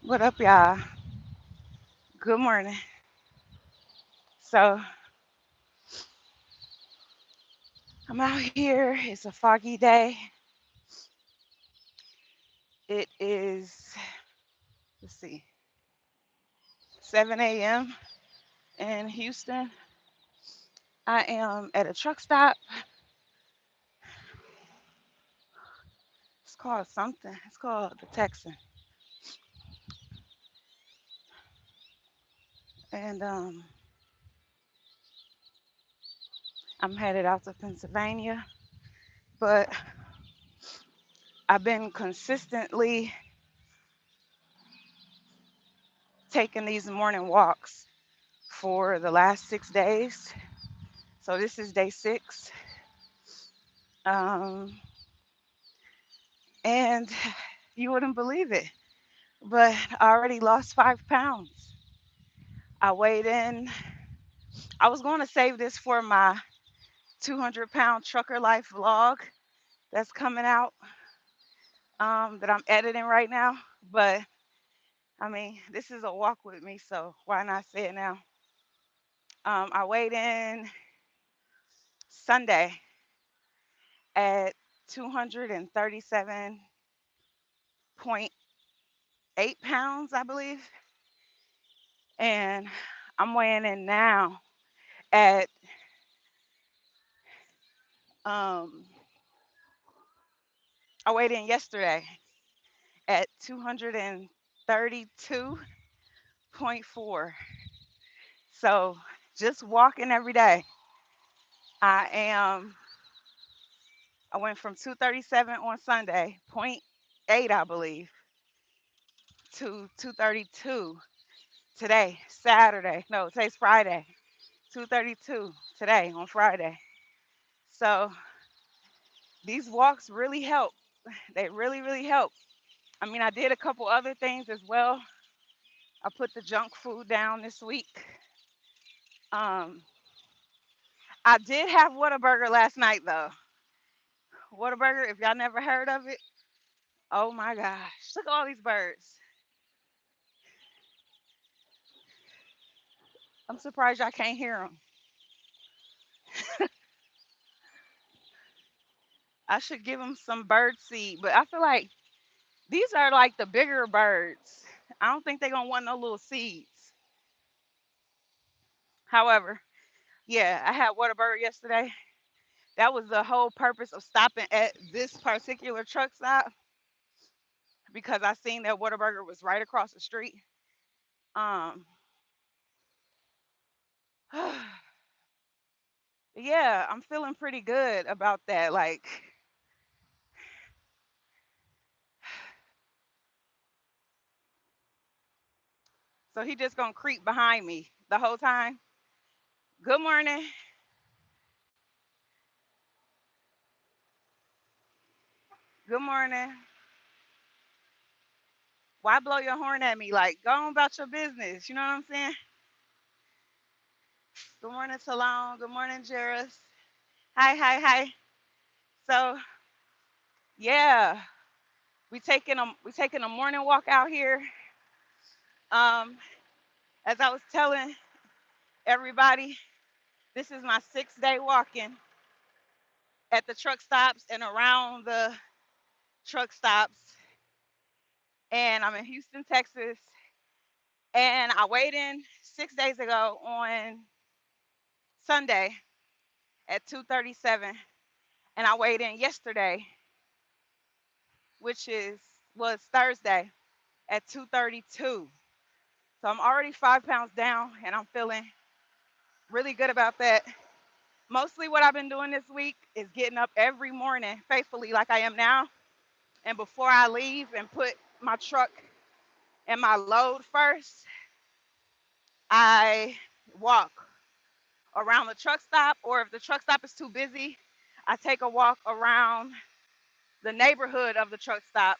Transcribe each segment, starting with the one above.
What up, y'all? Good morning. So I'm out here. It's a foggy day. It is, let's see, 7 a.m. in Houston. I am at a truck stop. It's called something. It's called the Texan. And I'm headed out to Pennsylvania. But I've been consistently taking these morning walks for the last 6 days. So this is day six. Um, and you wouldn't believe it, but I already lost 5 pounds. I weighed in. I was going to save this for my 200-pound trucker life vlog that's coming out, that I'm editing right now. But I mean, this is a walk with me, so why not say it now? I weighed in Sunday at 237.8 pounds, I believe. And I'm weighing in now at um, I weighed in yesterday at 232.4. So just walking every day, I am, I went from 237 on Sunday, point 0.8, I believe, to 232 today, Saturday. No, today's Friday, 232 today on Friday. So these walks really help. They really, really help. I mean, I did a couple other things as well. I put the junk food down this week. Um, I did have Whataburger last night though. Whataburger, if y'all never heard of it, oh my gosh, look at all these birds. I'm surprised y'all can't hear them. I should give them some bird seed, but I feel like these are like the bigger birds. I don't think they're gonna want no little seeds. However, yeah, I had Whataburger yesterday. That was the whole purpose of stopping at this particular truck stop because I seen that Whataburger was right across the street. Um, yeah, I'm feeling pretty good about that. Like, so he just gonna creep behind me the whole time. Good morning. Good morning. Why blow your horn at me? Like, go on about your business. You know what I'm saying? Good morning, Talon. Good morning, Jairus. Hi, hi, hi. So yeah, we taking a morning walk out here. Um, as I was telling everybody, this is my 6 day walking at the truck stops and around the truck stops. And I'm in Houston, Texas. And I weighed in 6 days ago on Sunday at 237, and I weighed in yesterday, which was Thursday, at 232. So I'm already 5 pounds down, and I'm feeling really good about that. Mostly what I've been doing this week is getting up every morning faithfully, like I am now, and before I leave and put my truck and my load first, I walk around the truck stop, or if the truck stop is too busy, I take a walk around the neighborhood of the truck stop,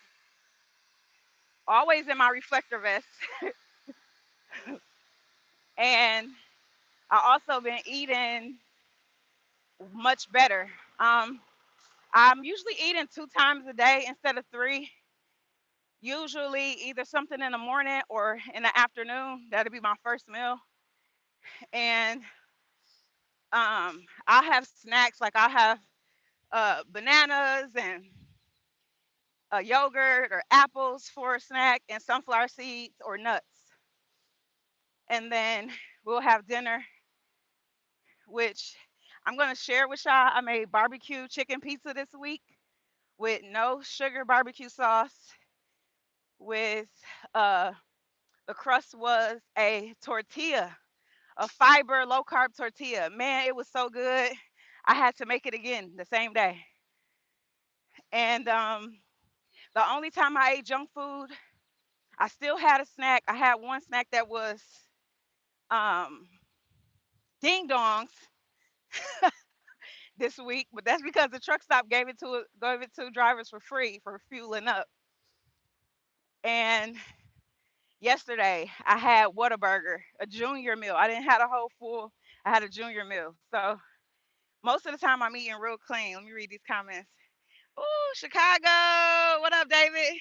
always in my reflector vest. And I also been eating much better. Um, I'm usually eating 2 times a day instead of three. Usually either something in the morning or in the afternoon. That'll be my first meal. And I'll have snacks like I'll have bananas and yogurt or apples for a snack and sunflower seeds or nuts. And then we'll have dinner, which I'm going to share with y'all. I made barbecue chicken pizza this week with no sugar barbecue sauce, with uh, the crust was a tortilla, a fiber low carb tortilla. Man, it was so good. I had to make it again the same day. And the only time I ate junk food, I still had a snack. I had one snack that was um, ding dongs this week, but that's because the truck stop gave it to drivers for free for fueling up. And yesterday I had Whataburger, a junior meal. I didn't have a whole full. I had a junior meal. So most of the time I'm eating real clean. Let me read these comments. Ooh, Chicago. What up, David?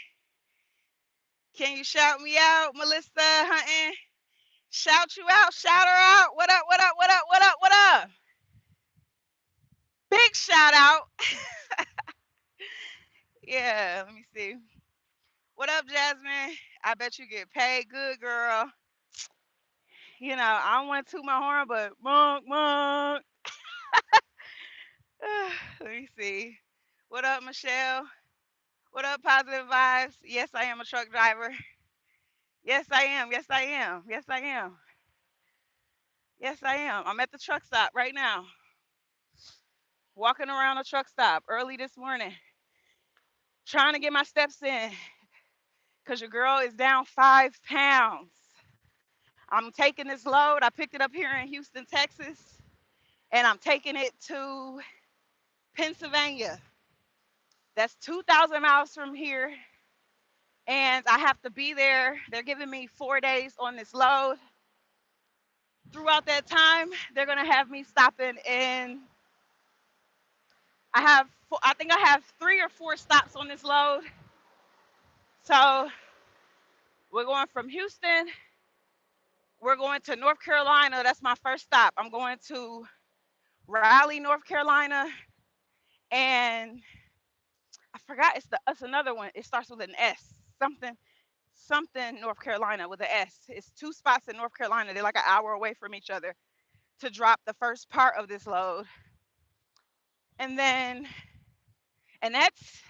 Can you shout me out, Melissa Hunting? Shout you out. Shout her out. What up? What up? What up? What up? What up? Big shout out. Yeah, let me see. What up, Jasmine? I bet you get paid good, girl. I don't want to toot my horn, but monk, monk. Let me see. What up, Michelle? What up, positive vibes? Yes, I am a truck driver. Yes, I am. Yes, I am. Yes, I am. Yes, I am. I'm at the truck stop right now, walking around the truck stop early this morning, trying to get my steps in because your girl is down 5 pounds. I'm taking this load. I picked it up here in Houston, Texas, and I'm taking it to Pennsylvania. That's 2,000 miles from here, and I have to be there. They're giving me 4 days on this load. Throughout that time, they're gonna have me stopping in. I think I have 3 or 4 stops on this load. So we're going from Houston. We're going to North Carolina. That's my first stop. I'm going to Raleigh, North Carolina, and I forgot it's another one. It starts with an S. Something North Carolina with an S. It's 2 spots in North Carolina. They're like an hour away from each other to drop the first part of this load. And then and that's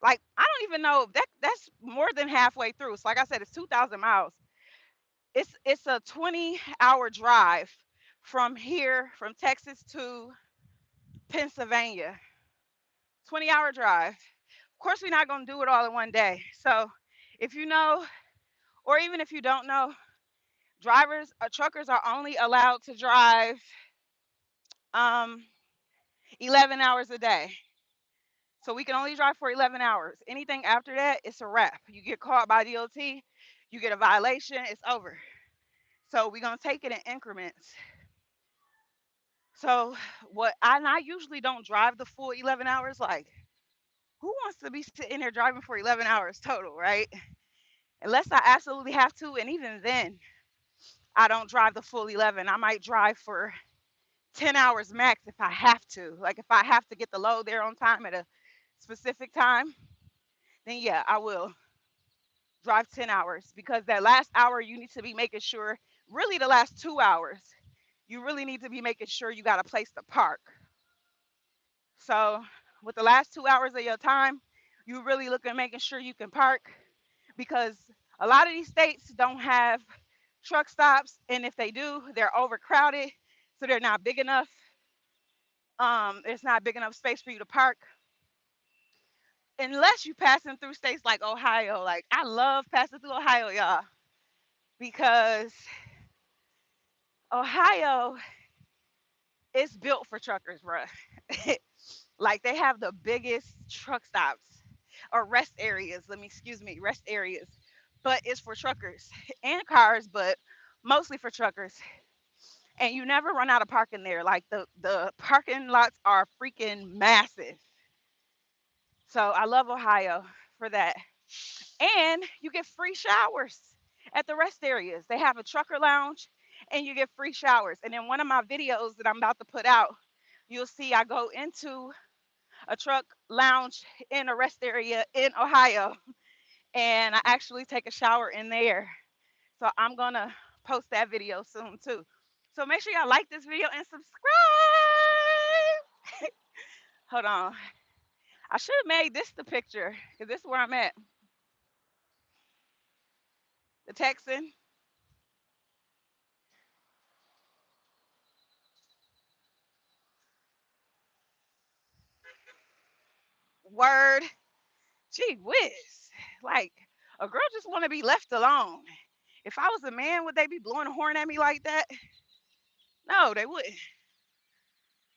like I don't even know that's more than halfway through. So like I said, it's 2,000 miles. It's a 20-hour drive from here from Texas to Pennsylvania. 20-hour drive. Of course, we're not gonna do it all in one day. So if you know, or even if you don't know, truckers are only allowed to drive um 11 hours a day. So we can only drive for 11 hours. Anything after that, it's a wrap. You get caught by DOT, you get a violation, it's over. So we're gonna take it in increments. So I usually don't drive the full 11 hours. Like, who wants to be sitting there driving for 11 hours total, right? Unless I absolutely have to, and even then, I don't drive the full 11. I might drive for 10 hours max if I have to. Like if I have to get the load there on time at a specific time, then yeah, I will drive 10 hours because that last hour you need to be making sure, really the last 2 hours, you really need to be making sure you got a place to park. So with the last 2 hours of your time, you really look at making sure you can park because a lot of these states don't have truck stops, and if they do, they're overcrowded, so they're not big enough. It's not big enough space for you to park unless you passing through states like Ohio. Like I love passing through Ohio, y'all, because Ohio is built for truckers, bruh. Like they have the biggest truck stops or rest areas. Excuse me, rest areas, but it's for truckers and cars, but mostly for truckers. And you never run out of parking there. Like the parking lots are freaking massive. So I love Ohio for that. And you get free showers at the rest areas. They have a trucker lounge and you get free showers. And in one of my videos that I'm about to put out, you'll see I go into a truck lounge in a rest area in Ohio and I actually take a shower in there. So I'm going to post that video soon too. So make sure y'all like this video and subscribe. Hold on. I should have made this the picture because this is where I'm at. The Texan. Word. Gee whiz. Like, a girl just want to be left alone. If I was a man, would they be blowing a horn at me like that? No, they wouldn't.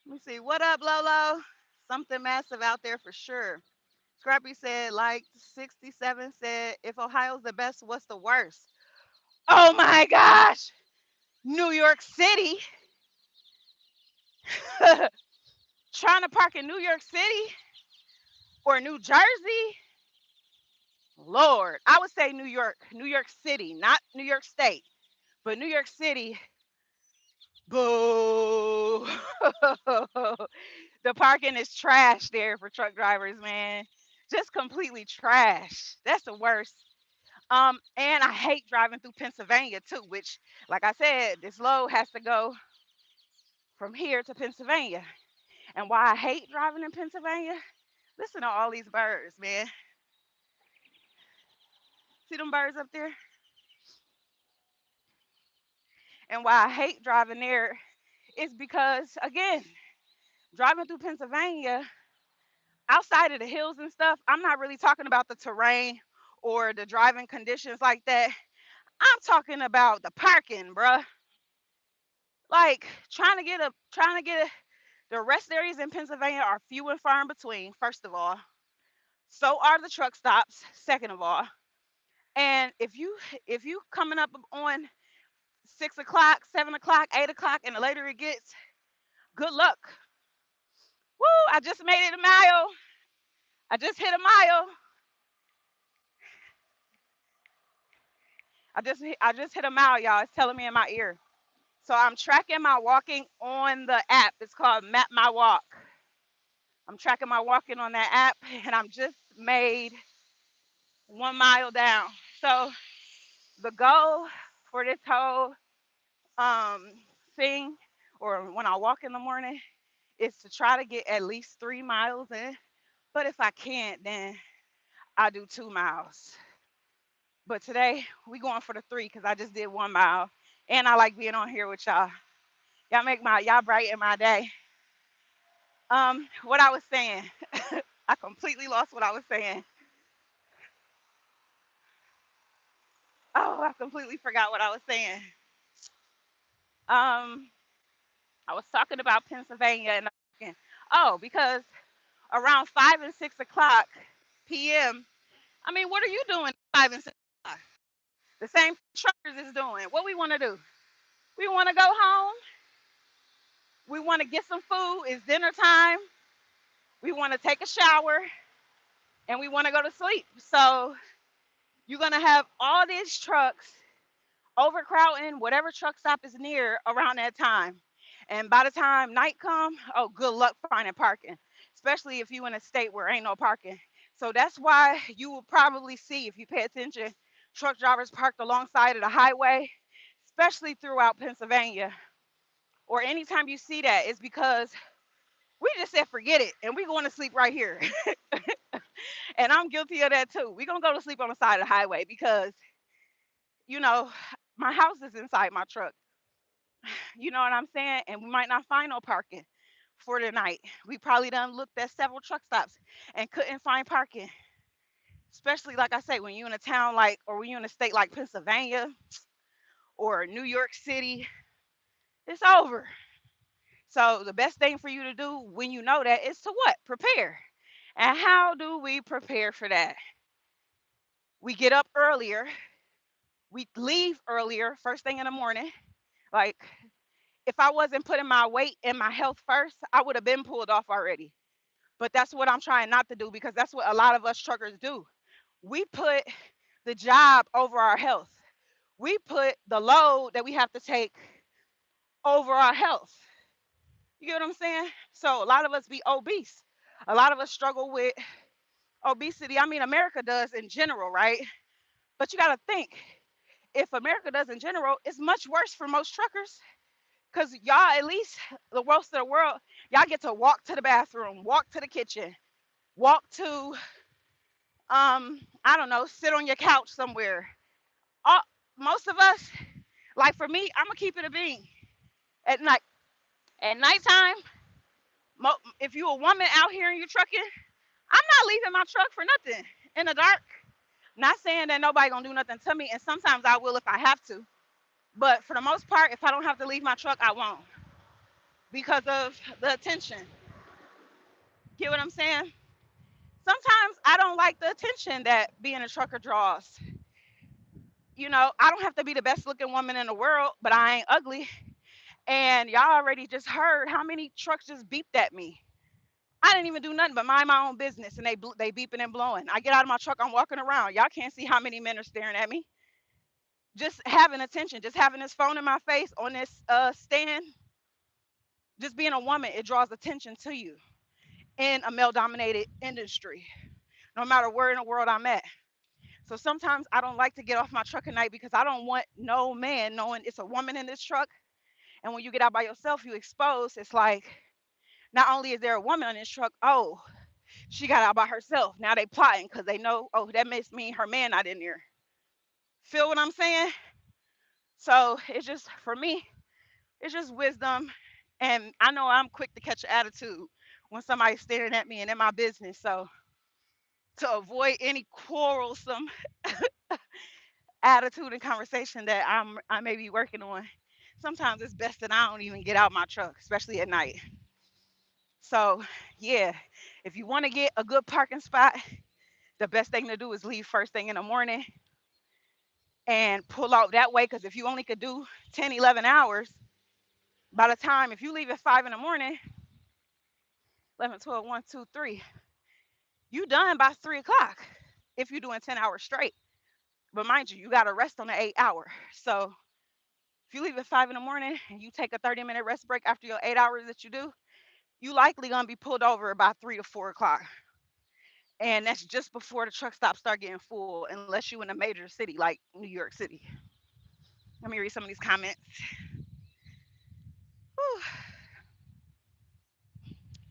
Let me see. What up, Lolo? Something massive out there for sure. Scrappy said, like 67 said, if Ohio's the best, what's the worst? Oh my gosh. New York City. Trying to park in New York City or New Jersey? Lord, I would say New York City, not New York State, but New York City. Boo. The parking is trash there for truck drivers, man. Just completely trash. That's the worst. And I hate driving through Pennsylvania too, which, like I said, this load has to go from here to Pennsylvania. And why I hate driving in Pennsylvania, listen to all these birds, man. See them birds up there? And why I hate driving there is because, again, driving through Pennsylvania, outside of the hills and stuff, I'm not really talking about the terrain or the driving conditions like that. I'm talking about the parking, bruh. Like the rest areas in Pennsylvania are few and far in between, first of all. So are the truck stops, second of all. And if you coming up on 6 o'clock, 7 o'clock, 8 o'clock, and the later it gets, good luck. Woo! I just made it a mile. I just hit a mile. I just hit a mile, y'all. It's telling me in my ear. So I'm tracking my walking on the app. It's called Map My Walk. I'm tracking my walking on that app, and I'm just made 1 mile down. So the goal for this whole um thing, or when I walk in the morning, is to try to get at least 3 miles in. But if I can't, then I do 2 miles. But today we going for the three because I just did 1 mile, and I like being on here with y'all. Y'all brighten my day. What I was saying, I completely lost what I was saying. Oh, I completely forgot what I was saying. Um, I was talking about Pennsylvania and oh, because around 5 and 6 o'clock p.m. I mean, what are you doing 5 and 6 o'clock? The same truckers is doing. What we want to do? We want to go home. We want to get some food. It's dinner time. We want to take a shower and we want to go to sleep. So you're gonna have all these trucks overcrowding whatever truck stop is near around that time. And by the time night come, oh, good luck finding parking, especially if you in a state where ain't no parking. So that's why you will probably see, if you pay attention, truck drivers parked alongside of the highway, especially throughout Pennsylvania. Or anytime you see that, it's because we just said forget it and we going to sleep right here. And I'm guilty of that too. We gonna go to sleep on the side of the highway because you know my house is inside my truck. You know what I'm saying? And we might not find no parking for the night. We probably done looked at several truck stops and couldn't find parking. Especially like I say, when you in a town like, or when you in a state like Pennsylvania or New York City, it's over. So the best thing for you to do when you know that is to what? Prepare. And how do we prepare for that? We get up earlier. We leave earlier, first thing in the morning. Like, if I wasn't putting my weight and my health first, I would have been pulled off already. But that's what I'm trying not to do because that's what a lot of us truckers do. We put the job over our health. We put the load that we have to take over our health. You get what I'm saying? So a lot of us be obese. A lot of us struggle with obesity. I mean, America does in general, right? But you got to think, if America does in general, it's much worse for most truckers because y'all, at least the rest of the world, y'all get to walk to the bathroom, walk to the kitchen, walk to, I don't know, sit on your couch somewhere. All, most of us, like for me, I'm gonna keep it a bean. At night, at nighttime, if you a woman out here and you trucking, I'm not leaving my truck for nothing in the dark. Not saying that nobody gonna do nothing to me, and sometimes I will if I have to. But for the most part, if I don't have to leave my truck, I won't because of the attention. Get what I'm saying? Sometimes I don't like the attention that being a trucker draws. You know, I don't have to be the best looking woman in the world, but I ain't ugly. And y'all already just heard how many trucks just beeped at me. I didn't even do nothing but mind my own business, and they beeping and blowing. I get out of my truck, I'm walking around. Y'all can't see how many men are staring at me. Just having attention, just having this phone in my face on this stand, just being a woman, it draws attention to you in a male dominated industry, no matter where in the world I'm at. So sometimes I don't like to get off my truck at night because I don't want no man knowing it's a woman in this truck. And when you get out by yourself, you expose. It's like not only is there a woman on this truck, oh, she got out by herself. Now they plotting because they know, oh, that makes me her man not in there. Feel what I'm saying? So it's just for me, it's just wisdom. And I know I'm quick to catch an attitude when somebody's staring at me and in my business. So to avoid any quarrelsome attitude and conversation that I may be working on, sometimes it's best that I don't even get out my truck, especially at night. So yeah, if you want to get a good parking spot, the best thing to do is leave first thing in the morning and pull out that way. Because if you only could do 10, 11 hours, by the time if you leave at 5 in the morning, 11, 12, 1, 2, 3, you done by 3 o'clock if you're doing 10 hours straight. But mind you, you got to rest on the 8 hour. So if you leave at 5 in the morning and you take a 30-minute rest break after your 8 hours that you do, you likely gonna be pulled over about 3 to 4 o'clock. And that's just before the truck stops start getting full, unless you in a major city like New York City. Let me read some of these comments. Whew.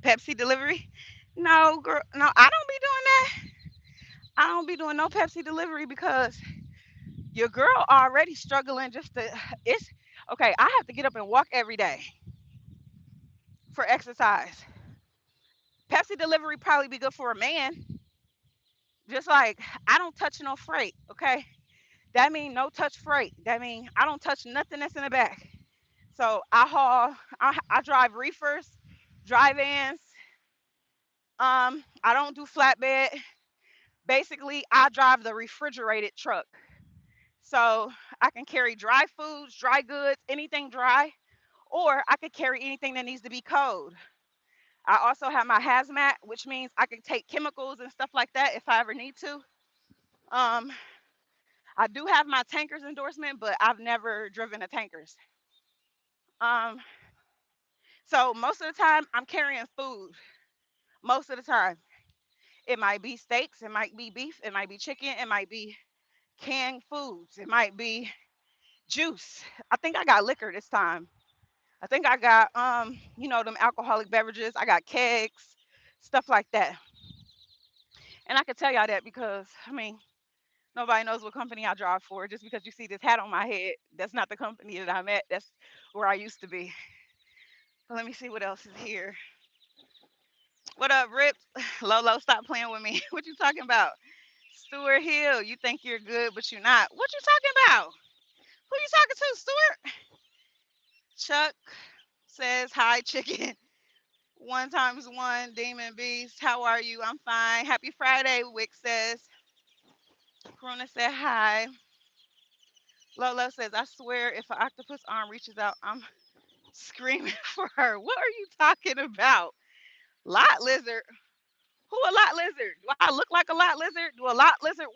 Pepsi delivery? No, girl, no, I don't be doing that. I don't be doing no Pepsi delivery because your girl already struggling just to. It's okay. I have to get up and walk every day for exercise. Pepsi delivery probably be good for a man. Just like I don't touch no freight. Okay, that mean no touch freight. That mean I don't touch nothing that's in the back. So I haul. I drive reefers, dry vans. I don't do flatbed. Basically, I drive the refrigerated truck. So I can carry dry foods, dry goods, anything dry, or I could carry anything that needs to be cold. I also have my hazmat, which means I can take chemicals and stuff like that if I ever need to. Um, I do have my tankers endorsement, but I've never driven a tankers. Um, so most of the time I'm carrying food. Most of the time, it might be steaks, it might be beef, it might be chicken, it might be canned foods, it might be juice. I think I got liquor this time. I think I got them alcoholic beverages. I got kegs, stuff like that. And I can tell y'all that because I mean nobody knows what company I drive for. Just because you see this hat on my head, that's not the company that I'm at. That's where I used to be. But let me see what else is here. What up, Rip? Lolo, stop playing with me. What you talking about? Stuart Hill, you think you're good, but you're not. What you talking about? Who you talking to, Stuart? Chuck says hi, chicken. One times one, Demon Beast. How are you? I'm fine. Happy Friday, Wick says. Corona said hi. Lolo says, I swear if an octopus arm reaches out, I'm screaming for her. What are you talking about? Lot lizard. Who a lot lizard? Do I look like a lot lizard? Do a lot lizard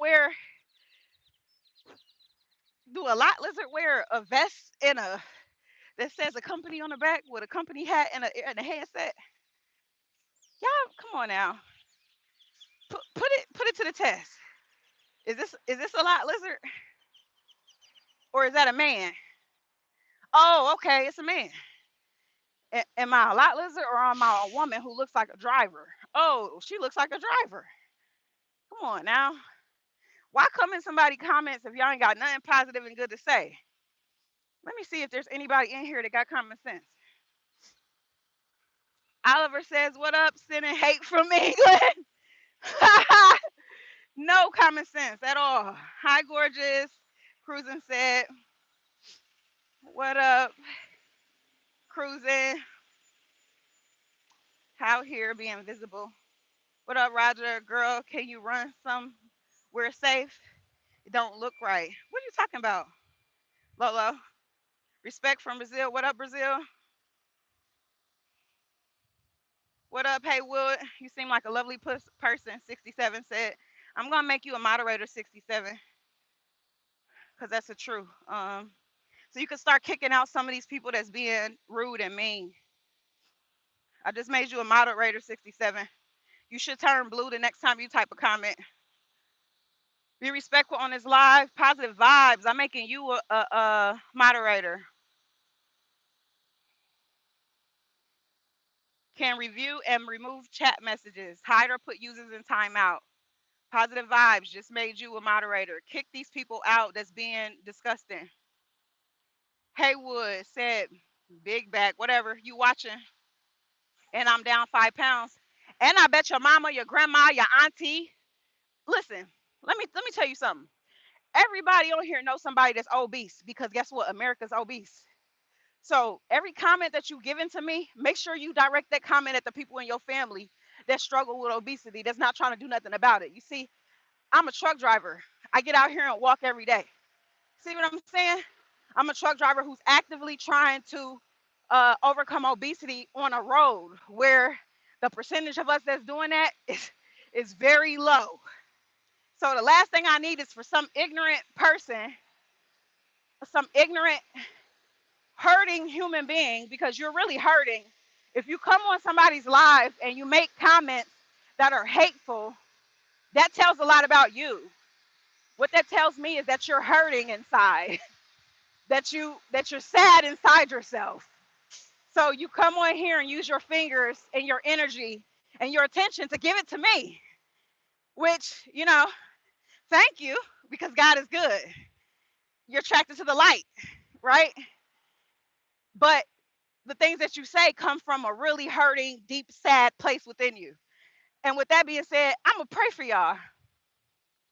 wear a vest and a that says a company on the back with a company hat and a headset? Y'all, come on now. Put it to the test. Is this a lot lizard or is that a man? Oh, okay, it's a man. Am I a lot lizard or am I a woman who looks like a driver? Oh, she looks like a driver. Come on now. Why come in somebody comments if y'all ain't got nothing positive and good to say? Let me see if there's anybody in here that got common sense. Oliver says, "What up? Sending hate from England." No common sense at all. Hi, gorgeous. Cruising said, "What up? Cruising out here being visible. What up, Roger? Girl, can you run some? We're safe. It don't look right. What are you talking about, Lolo? Respect from Brazil. What up, Brazil? What up, Haywood? You seem like a lovely person." 67 said, "I'm gonna make you a moderator." 67, because that's the truth. So you can start kicking out some of these people that's being rude and mean. I just made you a moderator. 67. You should turn blue the next time you type a comment. Be respectful on this live. Positive vibes. I'm making you a moderator. Can review and remove chat messages. Hide or put users in timeout. Positive vibes. Just made you a moderator. Kick these people out that's being disgusting. Haywood said, "Big back, whatever. You watching?" And I'm down 5 pounds. And I bet your mama, your grandma, your auntie. Listen, let me tell you something. Everybody on here knows somebody that's obese because guess what? America's obese. So every comment that you give into me, make sure you direct that comment at the people in your family that struggle with obesity that's not trying to do nothing about it. You see, I'm a truck driver. I get out here and walk every day. See what I'm saying? I'm a truck driver who's actively trying to overcome obesity on a road where the percentage of us that's doing that is very low. So the last thing I need is for some ignorant person, some ignorant hurting human being, because you're really hurting. If you come on somebody's live and you make comments that are hateful, that tells a lot about you. What that tells me is that you're hurting inside, that you're sad inside yourself. So you come on here and use your fingers and your energy and your attention to give it to me, which, thank you, because God is good. You're attracted to the light, right? But the things that you say come from a really hurting, deep, sad place within you. And with that being said, I'm going to pray for y'all.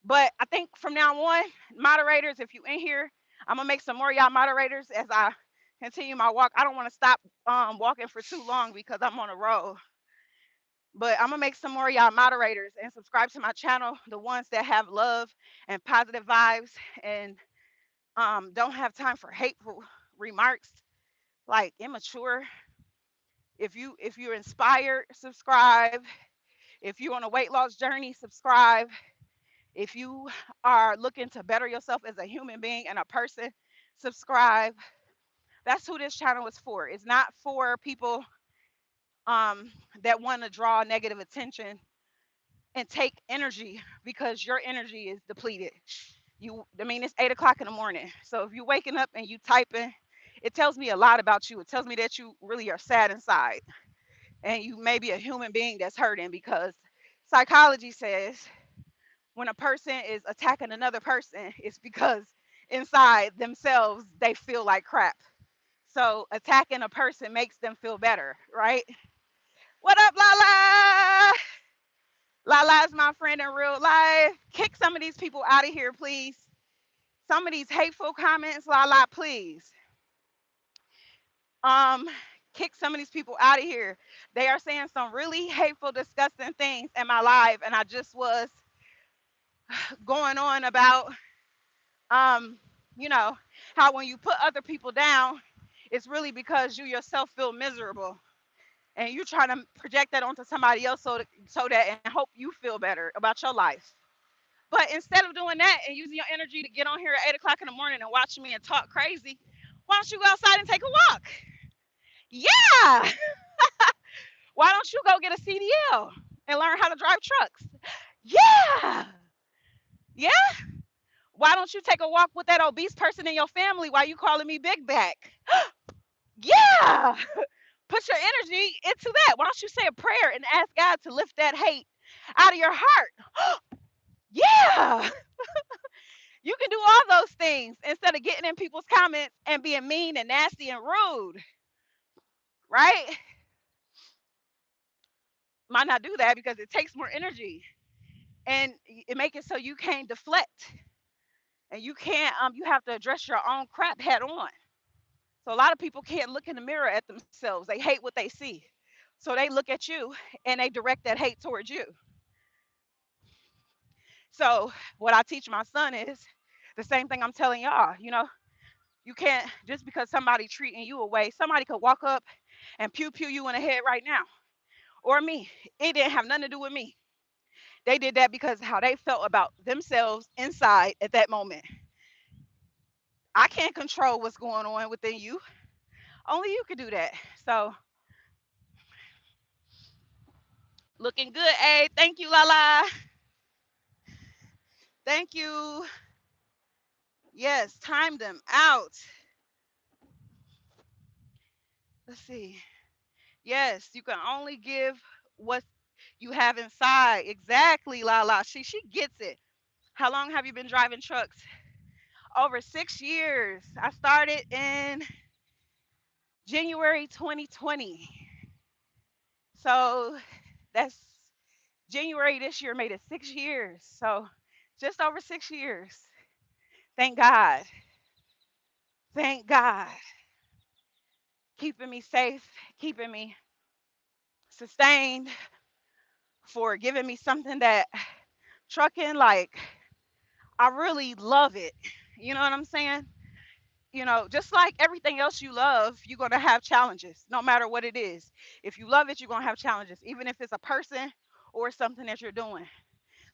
But I think from now on, moderators, if you in here, I'm going to make some more of y'all moderators as I continue my walk. I don't want to stop walking for too long because I'm on a road. But I'm going to make some more of y'all moderators and subscribe to my channel, the ones that have love and positive vibes and don't have time for hateful remarks, like immature. If you're inspired, subscribe. If you're on a weight loss journey, subscribe. If you are looking to better yourself as a human being and a person, subscribe. That's who this channel is for. It's not for people that want to draw negative attention and take energy because your energy is depleted. It's 8 o'clock in the morning. So if you're waking up and you typing, it tells me a lot about you. It tells me that you really are sad inside and you may be a human being that's hurting, because psychology says when a person is attacking another person, it's because inside themselves they feel like crap. So attacking a person makes them feel better, right? What up, Lala? Lala is my friend in real life. Kick some of these people out of here, please. Some of these hateful comments, Lala, please. Kick some of these people out of here. They are saying some really hateful, disgusting things in my life, and I just was going on about, you know, how when you put other people down, it's really because you yourself feel miserable. and you trying to project that onto somebody else so that and hope you feel better about your life. But instead of doing that and using your energy to get on here at 8 o'clock in the morning and watch me and talk crazy, why don't you go outside and take a walk? Yeah. Why don't you go get a CDL and learn how to drive trucks? Yeah. Yeah. Why don't you take a walk with that obese person in your family while you calling me big back? Yeah. Put your energy into that. Why don't you say a prayer and ask God to lift that hate out of your heart? Yeah. You can do all those things instead of getting in people's comments and being mean and nasty and rude, right? Might not do that because it takes more energy and it make it so you can't deflect and you can't you have to address your own crap head on. So a lot of people can't look in the mirror at themselves. They hate what they see. So they look at you and they direct that hate towards you. So what I teach my son is the same thing I'm telling y'all. You can't just because somebody treating you away, somebody could walk up and pew pew you in the head right now. Or me. It didn't have nothing to do with me. They did that because how they felt about themselves inside at that moment. I can't control what's going on within you. Only you could do that. So looking good, A. Thank you, Lala. Thank you. Yes, time them out. Let's see. Yes, you can only give what you have inside. Exactly, Lala. She gets it. How long have you been driving trucks? Over 6 years. I started in January 2020. So that's January this year made it 6 years. So just over 6 years. Thank God. Thank God. Keeping me safe, keeping me sustained, for giving me something that trucking, like, I really love it. You know what I'm saying? Just like everything else you love, you're going to have challenges, no matter what it is. If you love it, you're going to have challenges, even if it's a person or something that you're doing.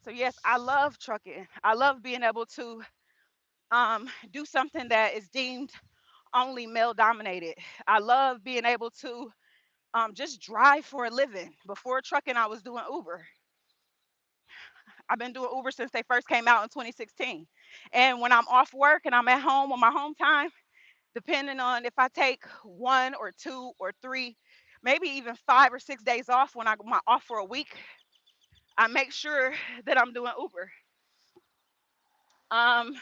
So, yes, I love trucking. I love being able to do something that is deemed only male dominated. I love being able to just drive for a living. Before trucking, I was doing Uber. I've been doing Uber since they first came out in 2016. And when I'm off work and I'm at home on my home time, depending on if I take 1 or 2 or 3, maybe even 5 or 6 days off when I'm off for a week, I make sure that I'm doing Uber. Um,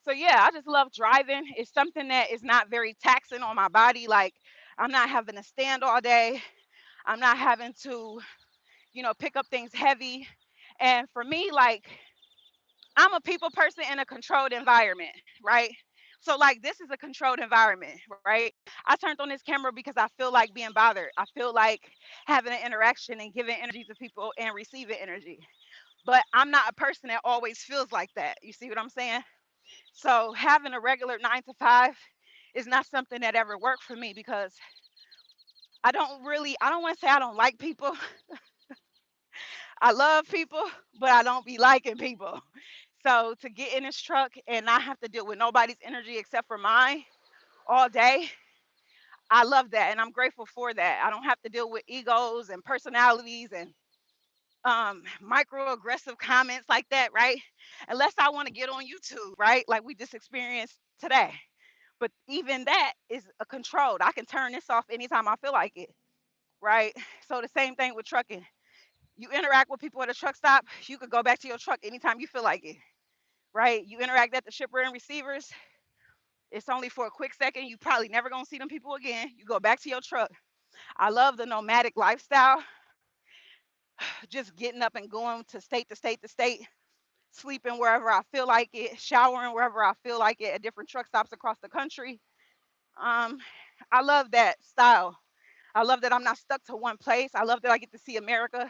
so yeah, I just love driving. It's something that is not very taxing on my body. Like, I'm not having to stand all day. I'm not having to, pick up things heavy. And for me, like, I'm a people person in a controlled environment, right? So like this is a controlled environment, right? I turned on this camera because I feel like being bothered. I feel like having an interaction and giving energy to people and receiving energy. But I'm not a person that always feels like that. You see what I'm saying? So having a regular 9 to 5 is not something that ever worked for me because I don't want to say I don't like people. I love people, but I don't be liking people. So to get in this truck and not have to deal with nobody's energy except for mine all day, I love that and I'm grateful for that. I don't have to deal with egos and personalities and microaggressive comments like that, right? Unless I want to get on YouTube, right? Like we just experienced today. But even that is a controlled. I can turn this off anytime I feel like it, right? So the same thing with trucking. You interact with people at a truck stop, you could go back to your truck anytime you feel like it, right? You interact at the shipper and receivers, it's only for a quick second. You probably never gonna see them people again. You go back to your truck. I love the nomadic lifestyle, just getting up and going to state to state to state, sleeping wherever I feel like it, showering wherever I feel like it at different truck stops across the country. Um, I love that style. I love that I'm not stuck to one place. I love that I get to see America.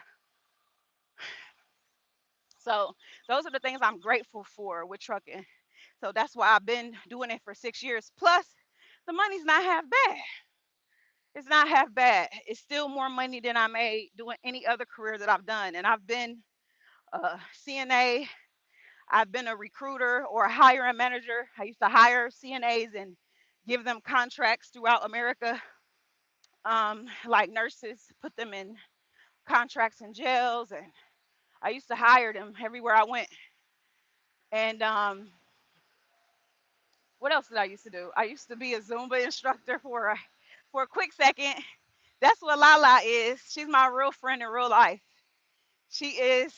So those are the things I'm grateful for with trucking. So that's why I've been doing it for 6 years. Plus, the money's not half bad. It's not half bad. It's still more money than I made doing any other career that I've done. And I've been a CNA, I've been a recruiter or a hiring manager. I used to hire CNAs and give them contracts throughout America, like nurses, put them in contracts in jails. And I used to hire them everywhere I went. And what else did I used to do? I used to be a Zumba instructor for a quick second. That's what Lala is. She's my real friend in real life. She is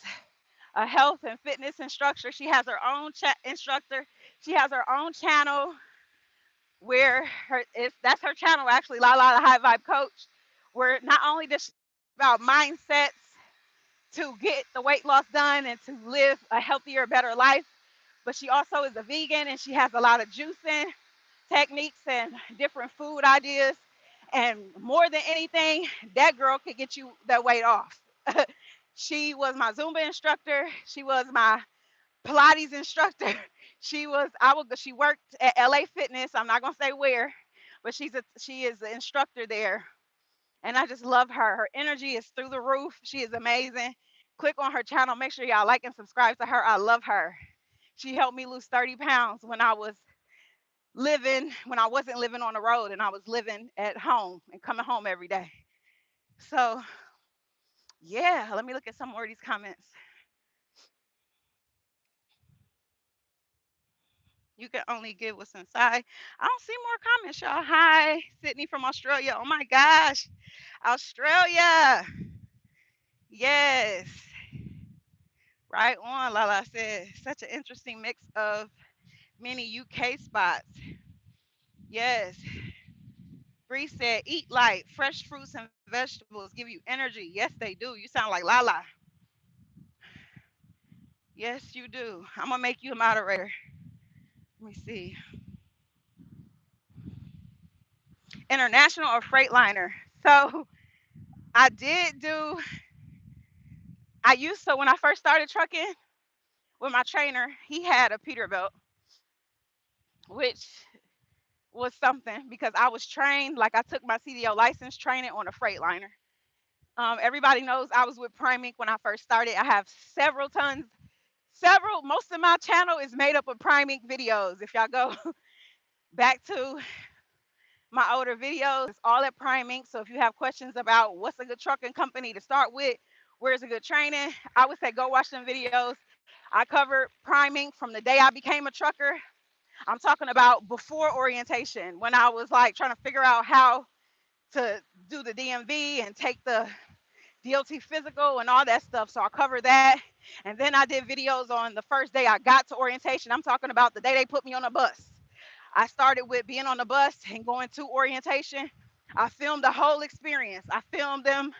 a health and fitness instructor. She has her own instructor. She has her own channel where that's her channel actually, Lala the High Vibe Coach, where not only does she talk about mindsets to get the weight loss done and to live a healthier, better life, but she also is a vegan and she has a lot of juicing techniques and different food ideas. And more than anything, that girl could get you that weight off. She was my Zumba instructor. She was my Pilates instructor. She worked at LA Fitness. I'm not gonna say where, but she is the instructor there. And I just love her. Her energy is through the roof. She is amazing. Click on her channel. Make sure y'all like and subscribe to her. I love her. She helped me lose 30 pounds when I wasn't living on the road and I was living at home and coming home every day. So yeah, let me look at some more of these comments. You can only give what's inside. I don't see more comments, y'all. Hi, Sydney from Australia. Oh my gosh, Australia. Yes, right on. Lala said such an interesting mix of many UK spots. Yes. Bree said, eat light. Fresh fruits and vegetables give you energy. Yes, they do. You sound like Lala. Yes, you do. I'm gonna make you a moderator. Let me see. International or Freightliner. So I did do. I used to when I first started trucking with my trainer. He had a Peterbilt, which was something because I was trained. Like I took my CDL license training on a Freightliner. Everybody knows I was with Prime Inc. when I first started. I have several. Most of my channel is made up of Prime Inc. videos. If y'all go back to my older videos, it's all at Prime Inc. So if you have questions about what's a good trucking company to start with, where's a good training, I would say go watch them videos. I covered Prime Inc. from the day I became a trucker. I'm talking about before orientation when I was like trying to figure out how to do the DMV and take the DOT physical and all that stuff. So I covered that. And then I did videos on the first day I got to orientation. I'm talking about the day they put me on a bus. I started with being on the bus and going to orientation. I filmed the whole experience. I filmed them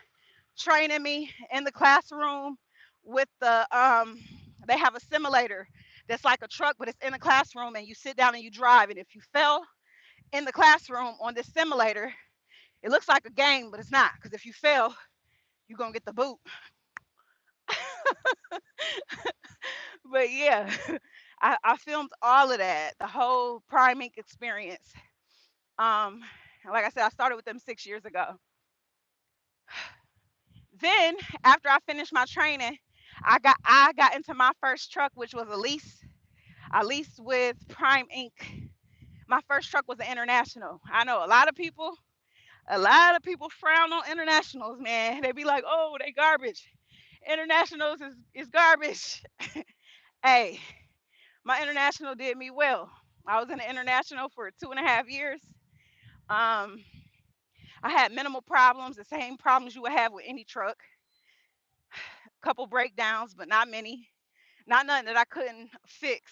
training me in the classroom with they have a simulator that's like a truck, but it's in a classroom and you sit down and you drive. And if you fell in the classroom on this simulator, it looks like a game, but it's not. Because if you fail, you're going to get the boot. But yeah, I filmed all of that, the whole Prime Inc. experience. Um, like I said, I started with them 6 years ago. Then after I finished my training, I got into my first truck, which was a lease. I leased with Prime Inc. My first truck was an international. I know a lot of people frown on internationals, man. They be like, oh, they garbage. Internationals is garbage. Hey, my international did me well. I was in the international for 2.5 years. Um, I had minimal problems, the same problems you would have with any truck. A couple breakdowns, but not many. Not nothing that I couldn't fix.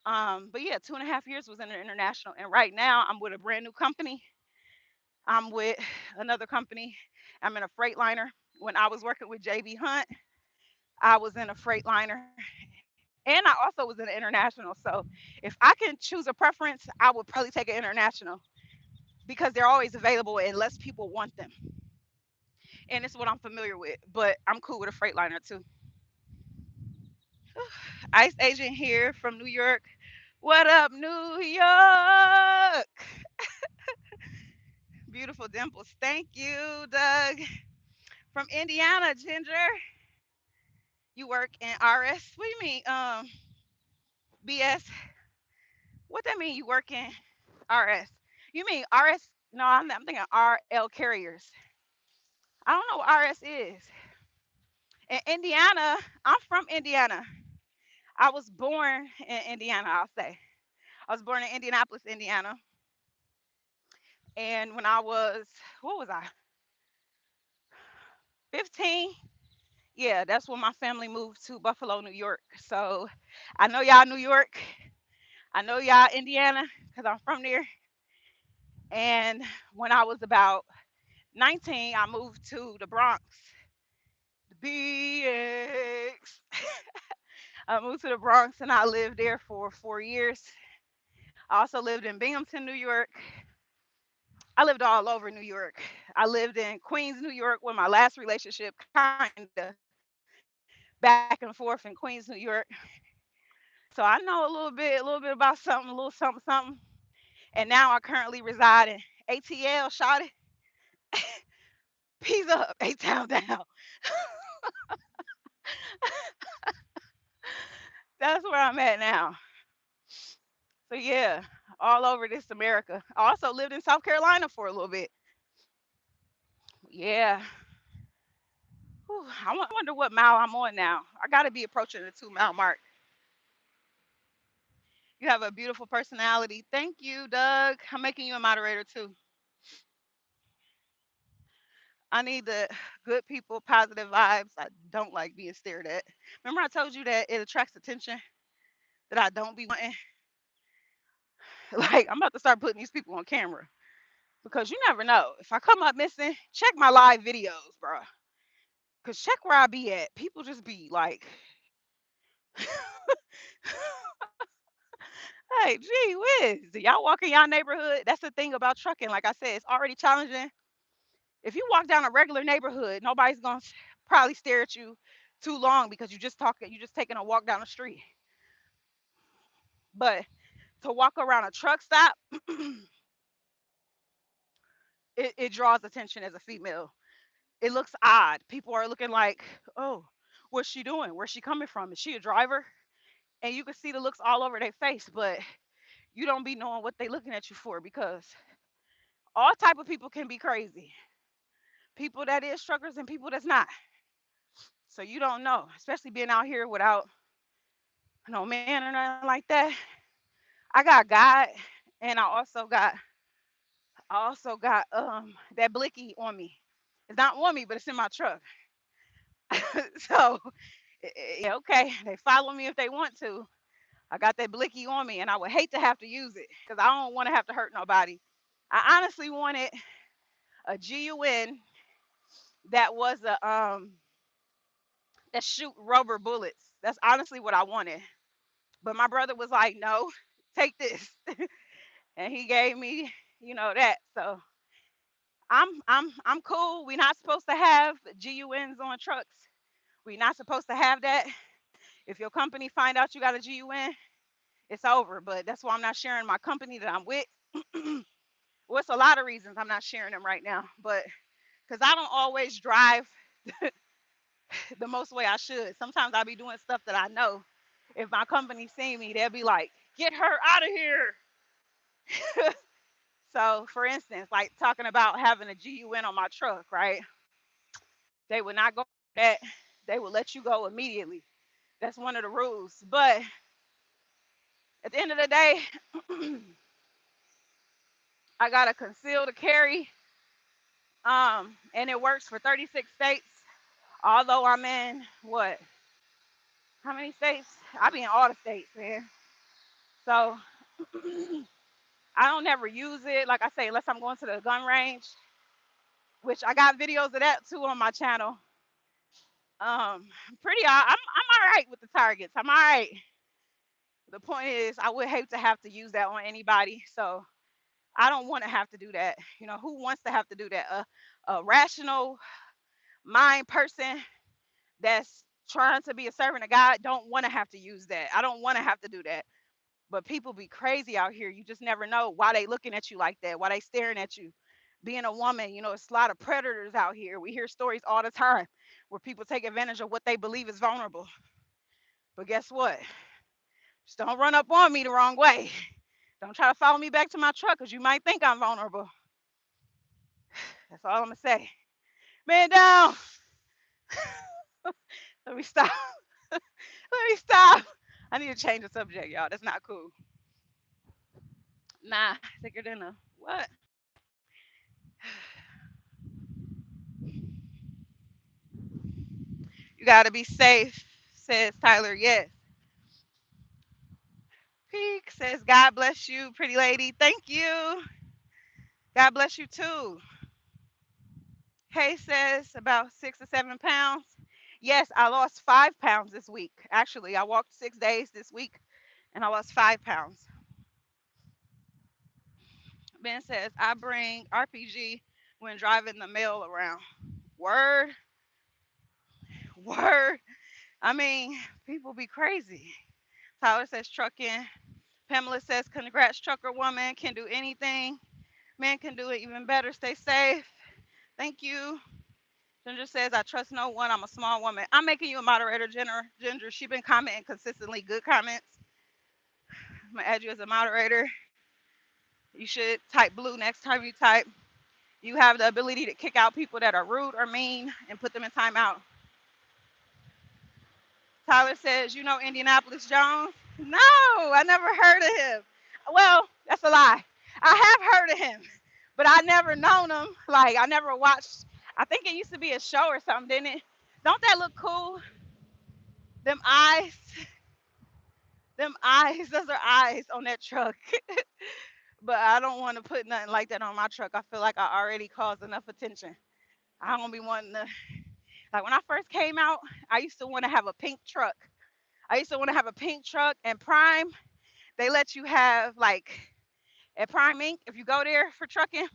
But yeah, 2.5 years was in the international, and right now I'm with a brand new company. I'm with another company. I'm in a Freightliner. When I was working with JB Hunt, I was in a Freightliner, and I also was in an international. So if I can choose a preference, I would probably take an international because they're always available and less people want them, and it's what I'm familiar with. But I'm cool with a Freightliner too. Ice Agent here from New York. What up, New York? Beautiful dimples. Thank you, Doug. From Indiana, Ginger. You work in RS. What do you mean? BS. What that mean? You work in RS? You mean RS? No, I'm thinking RL Carriers. I don't know what RS is. In Indiana, I'm from Indiana. I was born in Indiana. I'll say I was born in Indianapolis, Indiana. And when I was, what was I? 15. Yeah, that's when my family moved to Buffalo, New York. So I know y'all New York. I know y'all Indiana because I'm from there. And when I was about 19, I moved to the Bronx, the BX. I moved to the Bronx and I lived there for 4 years. I also lived in Binghamton, New York. I lived all over New York. I lived in Queens, New York, with my last relationship, kinda back and forth in Queens, New York. So I know a little bit about something, a little something, something. And now I currently reside in ATL, Shotty. Peace up, A Town down. That's where I'm at now. So yeah, all over this America. I also lived in South Carolina for a little bit. Yeah. Whew, I wonder what mile I'm on now. I got to be approaching the 2 mile mark. You have a beautiful personality. Thank you, Doug. I'm making you a moderator too. I need the good people, positive vibes. I don't like being stared at. Remember, I told you that it attracts attention that I don't be wanting? Like, I'm about to start putting these people on camera because you never know. If I come up missing, check my live videos, bro. Because check where I be at. People just be like, hey, gee whiz. Do y'all walk in y'all neighborhood? That's the thing about trucking. Like I said, it's already challenging. If you walk down a regular neighborhood, nobody's going to probably stare at you too long because you just taking a walk down the street. But to walk around a truck stop, it draws attention as a female. It looks odd. People are looking like, oh, what's she doing? Where's she coming from? Is she a driver? And you can see the looks all over their face, but you don't be knowing what they looking at you for because all type of people can be crazy. People that is truckers and people that's not. So you don't know, especially being out here without no man or nothing like that. I got God, and I also got that blicky on me. It's not on me, but it's in my truck. So yeah, okay, they follow me if they want to. I got that blicky on me, and I would hate to have to use it because I don't want to have to hurt nobody. I honestly wanted a GUN that was a that shoot rubber bullets. That's honestly what I wanted. But my brother was like, "No, take this," and he gave me, that. So I'm cool. We're not supposed to have GUNs on trucks. We're not supposed to have that. If your company find out you got a GUN, it's over. But that's why I'm not sharing my company that I'm with. Well, it's a lot of reasons I'm not sharing them right now, but because I don't always drive the most way I should. Sometimes I'll be doing stuff that I know if my company see me, they'll be like, "Get her out of here." So, for instance, like talking about having a GUN on my truck, right? They would not go for that. They will let you go immediately. That's one of the rules. But at the end of the day, I got a conceal to carry, and it works for 36 states. Although I'm in what? How many states? I be in all the states, man. So I don't ever use it, like I say, unless I'm going to the gun range, which I got videos of that too on my channel. I'm all right with the targets. I'm all right. The point is, I would hate to have to use that on anybody. So I don't want to have to do that. Who wants to have to do that? A rational mind person that's trying to be a servant of God don't want to have to use that. I don't want to have to do that. But people be crazy out here. You just never know why they looking at you like that, why they staring at you. being a woman, it's a lot of predators out here. We hear stories all the time where people take advantage of what they believe is vulnerable. But guess what? Just don't run up on me the wrong way. Don't try to follow me back to my truck because you might think I'm vulnerable. That's all I'm going to say. Man down. Let me stop. Let me stop. I need to change the subject, y'all. That's not cool. Nah, thicker than a what? You got to be safe, says Tyler. Yes. Peak says, God bless you, pretty lady. Thank you. God bless you too. Hay says, about 6 to 7 pounds. Yes, I lost 5 pounds this week. Actually, I walked 6 days this week and I lost 5 pounds. Ben says, I bring RPG when driving the mail around. Word, word. I mean, people be crazy. Tyler says, trucking. Pamela says, congrats, trucker woman. Can do anything. Man can do it even better. Stay safe. Thank you. Ginger says, I trust no one. I'm a small woman. I'm making you a moderator, Ginger. She's been commenting consistently good comments. I'm going to add you as a moderator. You should type blue next time you type. You have the ability to kick out people that are rude or mean and put them in timeout. Tyler says, you know Indianapolis Jones? No, I never heard of him. Well, that's a lie. I have heard of him, but I never known him. Like, I never watched. I think it used to be a show or something, didn't it? Don't that look cool? Them eyes. Them eyes. Those are eyes on that truck. But I don't want to put nothing like that on my truck. I feel like I already caused enough attention. I don't be wanting to. Like, when I first came out, I used to want to have a pink truck. I used to want to have a pink truck, and Prime, they let you have, like, at Prime Inc., if you go there for trucking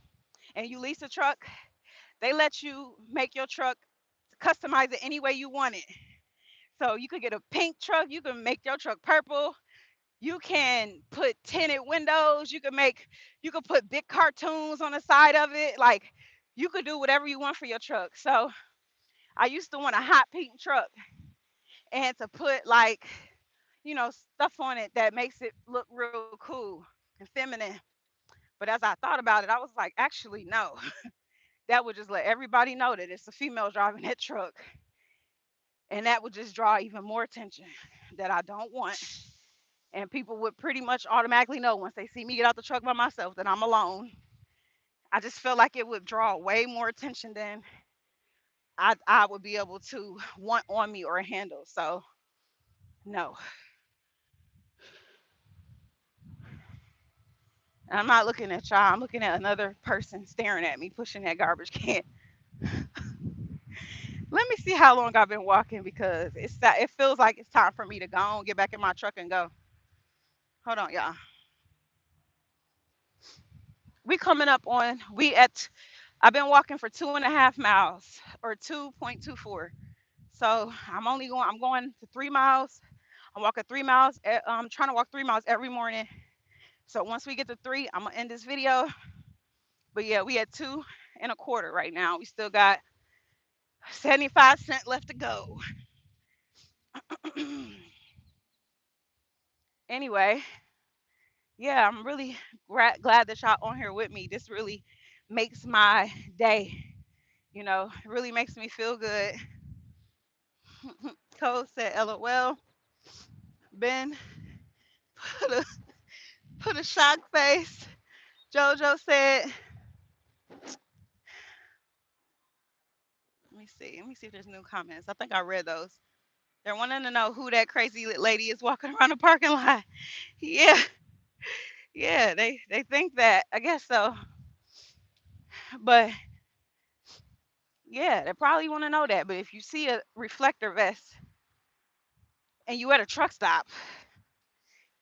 and you lease a truck, they let you make your truck, customize it any way you want it. So you could get a pink truck, you can make your truck purple, you can put tinted windows, you could put big cartoons on the side of it. Like, you could do whatever you want for your truck. So I used to want a hot pink truck and to put, like, stuff on it that makes it look real cool and feminine. But as I thought about it, I was like, actually, no. That would just let everybody know that it's a female driving that truck. And that would just draw even more attention that I don't want. And people would pretty much automatically know once they see me get out the truck by myself that I'm alone. I just felt like it would draw way more attention than I would be able to want on me or handle. So, no. I'm not looking at y'all. I'm looking at another person staring at me pushing that garbage can. Let me see how long I've been walking because it feels like it's time for me to go on, get back in my truck and go. Hold on, y'all. We coming up on we at I've been walking for 2.5 miles or 2.24. So I'm going to 3 miles. I'm walking 3 miles. I'm trying to walk 3 miles every morning. So once we get to three, I'm gonna end this video. But yeah, we at 2.25 right now. We still got 75 cents left to go. Anyway, yeah, I'm really glad that y'all on here with me. This really makes my day. It really makes me feel good. Cole said, "LOL." Ben put a put a shock face. JoJo said, "Let me see. Let me see if there's new comments. I think I read those. They're wanting to know who that crazy lady is walking around the parking lot. Yeah, yeah. They think that. I guess so. But yeah, they probably want to know that. But if you see a reflector vest and you at a truck stop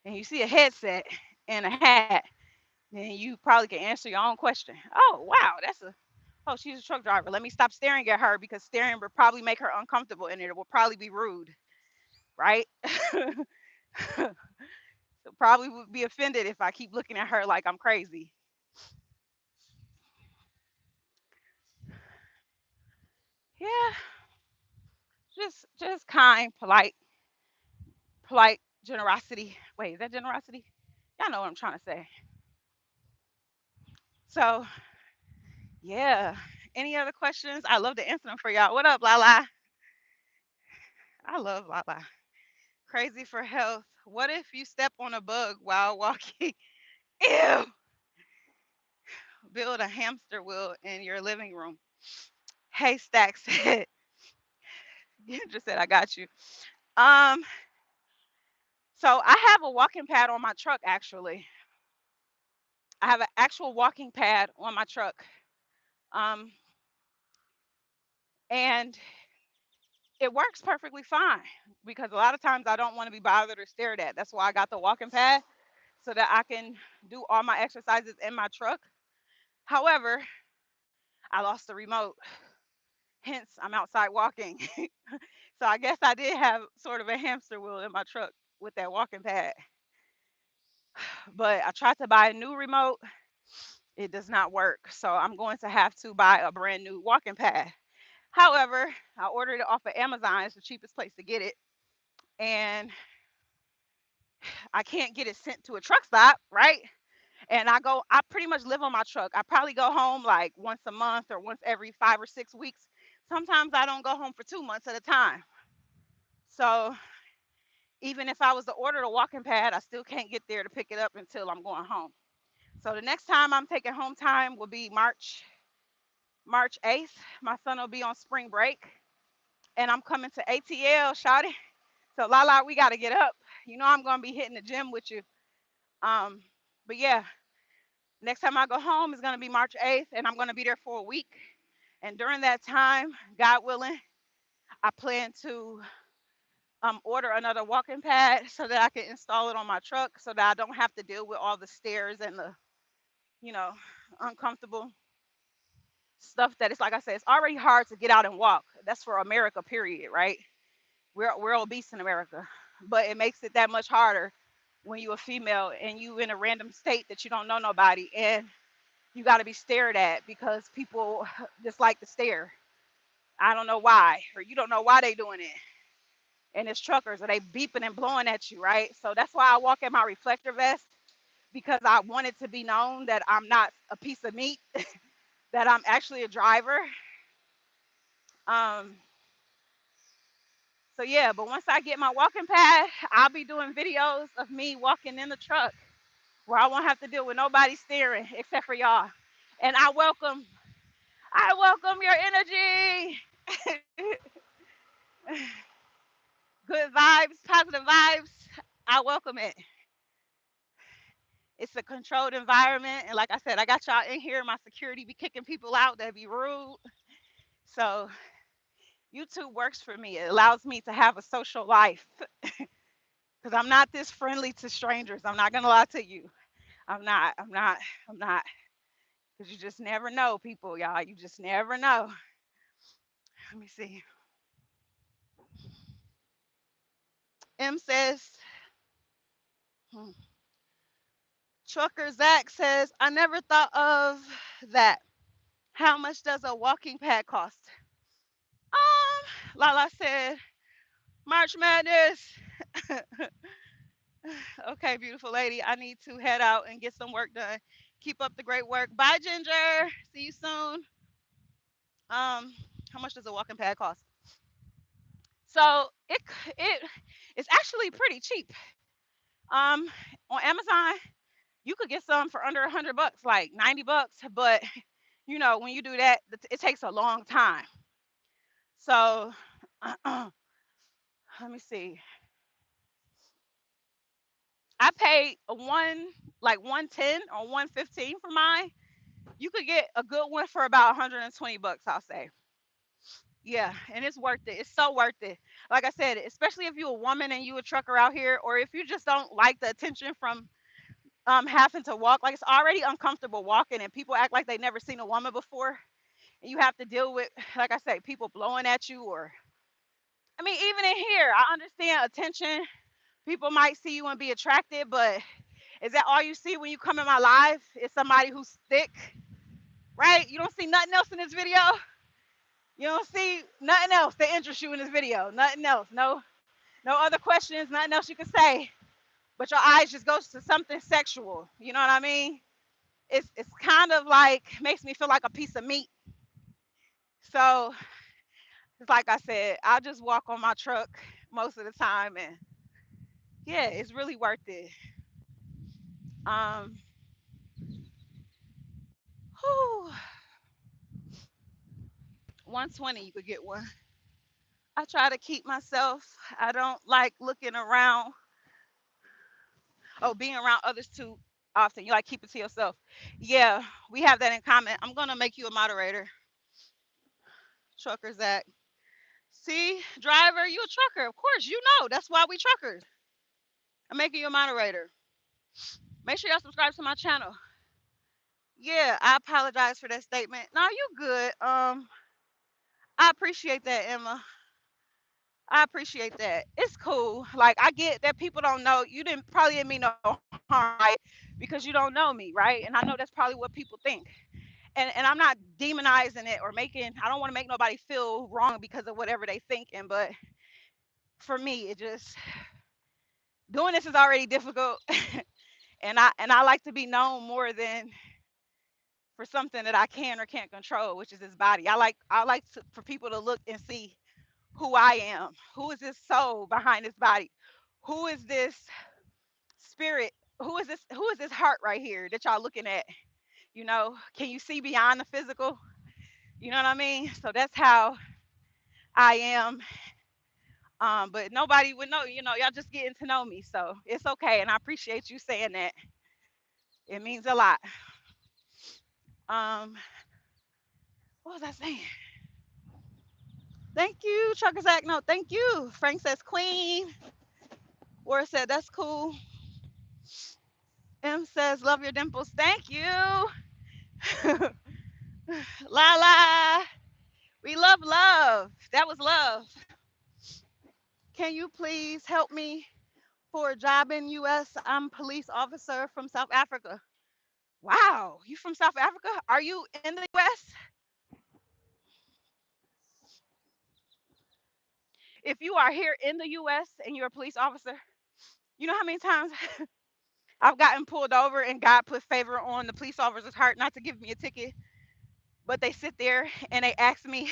and you see a headset and a hat, then you probably can answer your own question. Oh, wow, oh, she's a truck driver. Let me stop staring at her because staring would probably make her uncomfortable and it will probably be rude, right? So probably would be offended if I keep looking at her like I'm crazy. Yeah, just kind, polite generosity. Wait, is that generosity? Y'all know what I'm trying to say. So yeah. Any other questions? I love to answer them for y'all. What up, Lala? I love Lala. Crazy for health. What if you step on a bug while walking? Ew. Build a hamster wheel in your living room. Haystack said. Kendra said, I got you. Um, so I have a walking pad on my truck actually. I have an actual walking pad on my truck. Um, and it works perfectly fine because a lot of times I don't want to be bothered or stared at. That's why I got the walking pad so that I can do all my exercises in my truck. However, I lost the remote. Hence, I'm outside walking. So I guess I did have sort of a hamster wheel in my truck with that walking pad. But I tried to buy a new remote. It does not work. So I'm going to have to buy a brand new walking pad. However, I ordered it off of Amazon. It's the cheapest place to get it. And I can't get it sent to a truck stop, right? And I pretty much live on my truck. I probably go home like once a month or once every 5 or 6 weeks. Sometimes I don't go home for 2 months at a time. So even if I was to order the walking pad, I still can't get there to pick it up until I'm going home. So the next time I'm taking home time will be March 8th. My son will be on spring break and I'm coming to ATL, shawty. So Lala, we gotta get up. You know I'm gonna be hitting the gym with you. Um, but yeah, next time I go home is gonna be March 8th, and I'm gonna be there for a week. And during that time, God willing, I plan to order another walking pad so that I can install it on my truck so that I don't have to deal with all the stairs and the, you know, uncomfortable stuff that it's like I said, it's already hard to get out and walk. That's for America, period, right? We're obese in America. But it makes it that much harder when you're a female and you in a random state that you don't know nobody and you got to be stared at because people just like to stare. I don't know why, or you don't know why they doing it. And it's truckers, are they beeping and blowing at you, right? So that's why I walk in my reflector vest because I want it to be known that I'm not a piece of meat, that I'm actually a driver. Um, so yeah, but once I get my walking pad, I'll be doing videos of me walking in the truck where I won't have to deal with nobody staring except for y'all. And I welcome your energy. Good vibes, positive vibes. I welcome it. It's a controlled environment. And like I said, I got y'all in here. My security be kicking people out that be rude. So YouTube works for me. It allows me to have a social life because I'm not this friendly to strangers. I'm not going to lie to you. I'm not. I'm not. I'm not. Because you just never know, people, y'all. You just never know. Let me see. M says, hmm. Trucker Zach says, I never thought of that. How much does a walking pad cost? Lala said, March Madness. Okay, beautiful lady. I need to head out and get some work done. Keep up the great work. Bye, Ginger. See you soon. How much does a walking pad cost? So it it's actually pretty cheap. Um, on Amazon, you could get some for under $100, like $90. But you know, when you do that, it takes a long time. So let me see. I paid a one like 110 or 115 for mine. You could get a good one for about $120, I'll say. Yeah, and it's worth it. It's so worth it. Like I said, especially if you're a woman and you a trucker out here, or if you just don't like the attention from having to walk. Like it's already uncomfortable walking, and people act like they never seen a woman before, and you have to deal with, like I say, people blowing at you, or I mean, even in here, I understand attention. People might see you and be attracted, but is that all you see when you come in my live? Is somebody who's thick, right? You don't see nothing else in this video. You don't see nothing else that interests you in this video. Nothing else. No other questions, nothing else you can say. But your eyes just goes to something sexual. You know what I mean? It's kind of like makes me feel like a piece of meat. So it's like I said, I just walk on my truck most of the time, and yeah, it's really worth it. Um, whew, 120 you could get one. I try to keep myself. I don't like looking around. Oh, being around others too often. You like keep it to yourself. Yeah, we have that in common. I'm gonna make you a moderator. Trucker Zach. See, driver, you a trucker. Of course, you know. That's why we truckers. I'm making you a moderator. Make sure y'all subscribe to my channel. Yeah, I apologize for that statement. No, you good. I appreciate that, Emma. I appreciate that. It's cool. Like I get that people don't know. You didn't mean no harm, right? Because you don't know me, right? And I know that's probably what people think. And I'm not demonizing it or making. I don't want to make nobody feel wrong because of whatever they thinking. But for me, it just doing this is already difficult, and I like to be known more than for something that I can or can't control, which is this body. For people to look and see who I am. Who is this soul behind this body? Who is this spirit? Who is this heart right here that y'all looking at? Can you see beyond the physical? You know what I mean? So that's how I am. But nobody would know, y'all just getting to know me. So it's okay. And I appreciate you saying that. It means a lot. Um, what was I saying? Thank you, Trucker Zach. No, thank you. Frank says queen. Ward said that's cool. M says love your dimples. Thank you. La la. We love love. That was love. Can you please help me for a job in US? I'm police officer from South Africa. Wow, you from South Africa? Are you in the US? If you are here in the US and you're a police officer, you know how many times I've gotten pulled over and God put favor on the police officer's heart not to give me a ticket, but they sit there and they ask me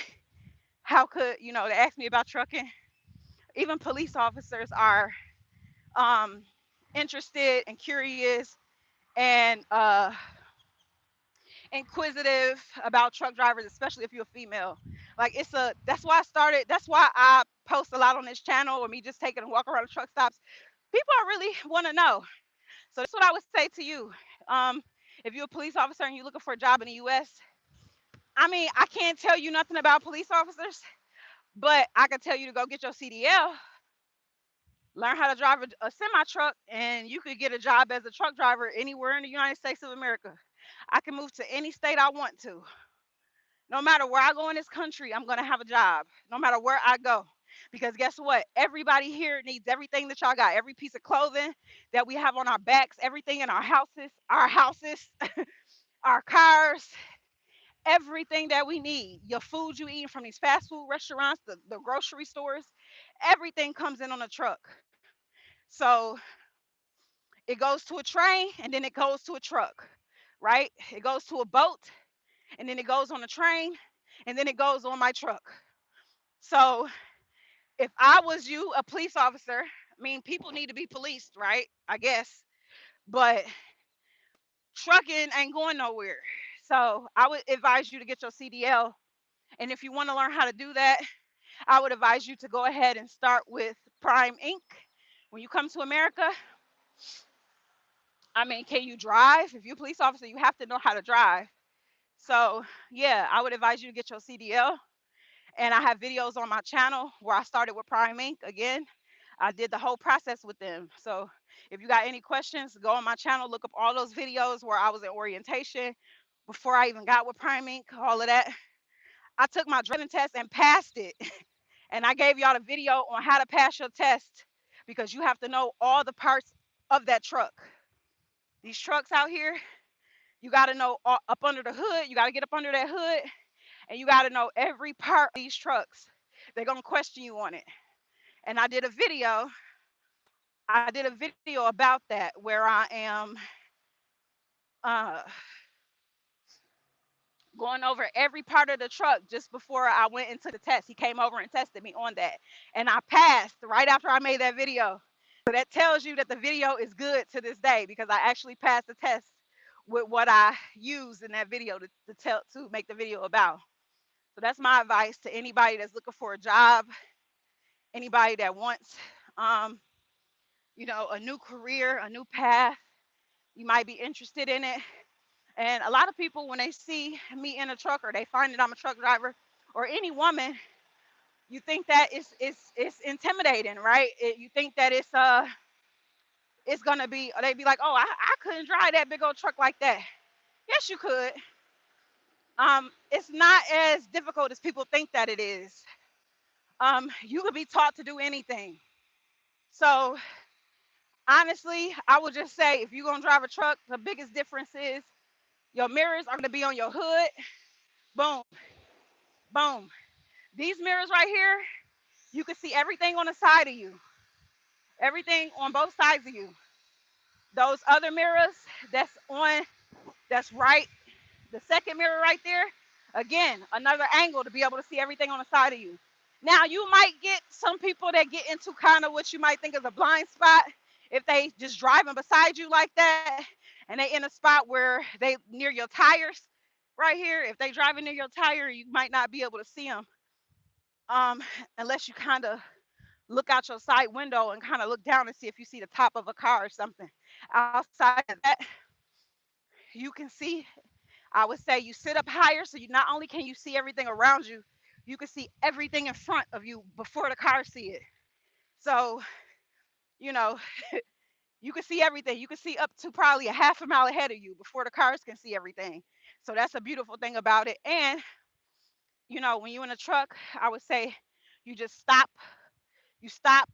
how could, they ask me about trucking. Even police officers are um, interested and curious and inquisitive about truck drivers, especially if you're a female. Like that's why I started. That's why I post a lot on this channel, or me just taking a walk around the truck stops. People I really want to know. So that's what I would say to you. Um, if you're a police officer and you're looking for a job in the U.S., I mean, I can't tell you nothing about police officers, but I can tell you to go get your CDL, learn how to drive a semi truck, and you could get a job as a truck driver anywhere in the United States of America. I can move to any state I want to. No matter where I go in this country, I'm going to have a job, no matter where I go. Because guess what? Everybody here needs everything that y'all got. Every piece of clothing that we have on our backs, everything in our houses, our cars, everything that we need. Your food you eat from these fast food restaurants, the grocery stores, everything comes in on a truck. So it goes to a train and then it goes to a truck, right? It goes to a boat and then it goes on a train and then it goes on my truck. So if I was you, a police officer, I mean, people need to be policed, right? I guess. But trucking ain't going nowhere. So I would advise you to get your CDL. And if you want to learn how to do that, I would advise you to go ahead and start with Prime Inc. When you come to America, I mean, can you drive? If you're a police officer, you have to know how to drive. So, yeah, I would advise you to get your CDL. And I have videos on my channel where I started with Prime Inc. Again, I did the whole process with them. So if you got any questions, go on my channel, look up all those videos where I was in orientation before I even got with Prime Inc., all of that. I took my driving test and passed it. And I gave y'all the video on how to pass your test because you have to know all the parts of that truck. These trucks out here, you got to know up under the hood. You got to get up under that hood and you got to know every part of these trucks. They're going to question you on it. And I did a video about that where I am uh, going over every part of the truck just before I went into the test. He came over and tested me on that. And I passed right after I made that video. So that tells you that the video is good to this day because I actually passed the test with what I used in that video to make the video about. So that's my advice to anybody that's looking for a job, anybody that wants um, a new career, a new path. You might be interested in it. And a lot of people, when they see me in a truck or they find that I'm a truck driver or any woman, you think that it's intimidating, right? You think that it's gonna be. Or they be like, oh, I couldn't drive that big old truck like that. Yes, you could. It's not as difficult as people think that it is. You could be taught to do anything. So honestly, I would just say if you're gonna drive a truck, the biggest difference is your mirrors are gonna be on your hood. Boom, boom. These mirrors right here, you can see everything on the side of you, everything on both sides of you. Those other mirrors that's right, the second mirror right there, again, another angle to be able to see everything on the side of you. Now, you might get some people that get into kind of what you might think is a blind spot if they just driving beside you like that and they in a spot where they near your tires right here. If they driving near your tire, you might not be able to see them um, unless you kind of look out your side window and kind of look down and see if you see the top of a car or something. Outside of that, you can see, I would say you sit up higher so you not only can you see everything around you, you can see everything in front of you before the cars see it. So, you know, you can see everything. You can see up to probably a half a mile ahead of you before the cars can see everything. So that's a beautiful thing about it. And, when you're in a truck, I would say you just stop. You stop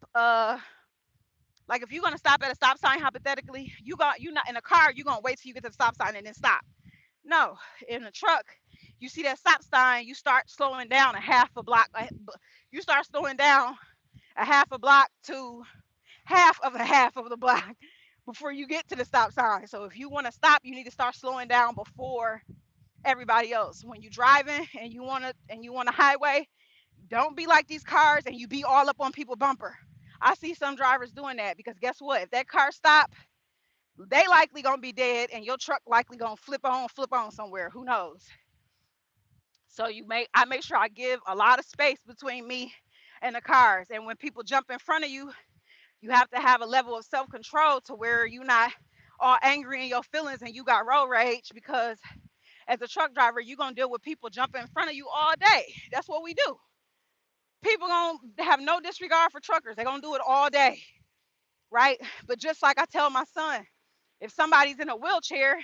like if you're gonna stop at a stop sign, hypothetically, you not in a car, you're gonna wait till you get to the stop sign and then stop. No, in a truck, you see that stop sign, you start slowing down a half a block. You start slowing down a half a block to half of the block before you get to the stop sign. So if you want to stop, you need to start slowing down before everybody else. When you're driving and you want a highway, don't be like these cars and you be all up on people bumper. I see some drivers doing that because guess what? If that car stop, they likely gonna be dead and your truck likely gonna flip on somewhere. Who knows? So I make sure I give a lot of space between me and the cars. And when people jump in front of you, you have to have a level of self-control to where you're not all angry in your feelings and you got road rage because as a truck driver, you're gonna deal with people jumping in front of you all day. That's what we do. People gonna have no disregard for truckers. They're gonna do it all day, right? But just like I tell my son, if somebody's in a wheelchair,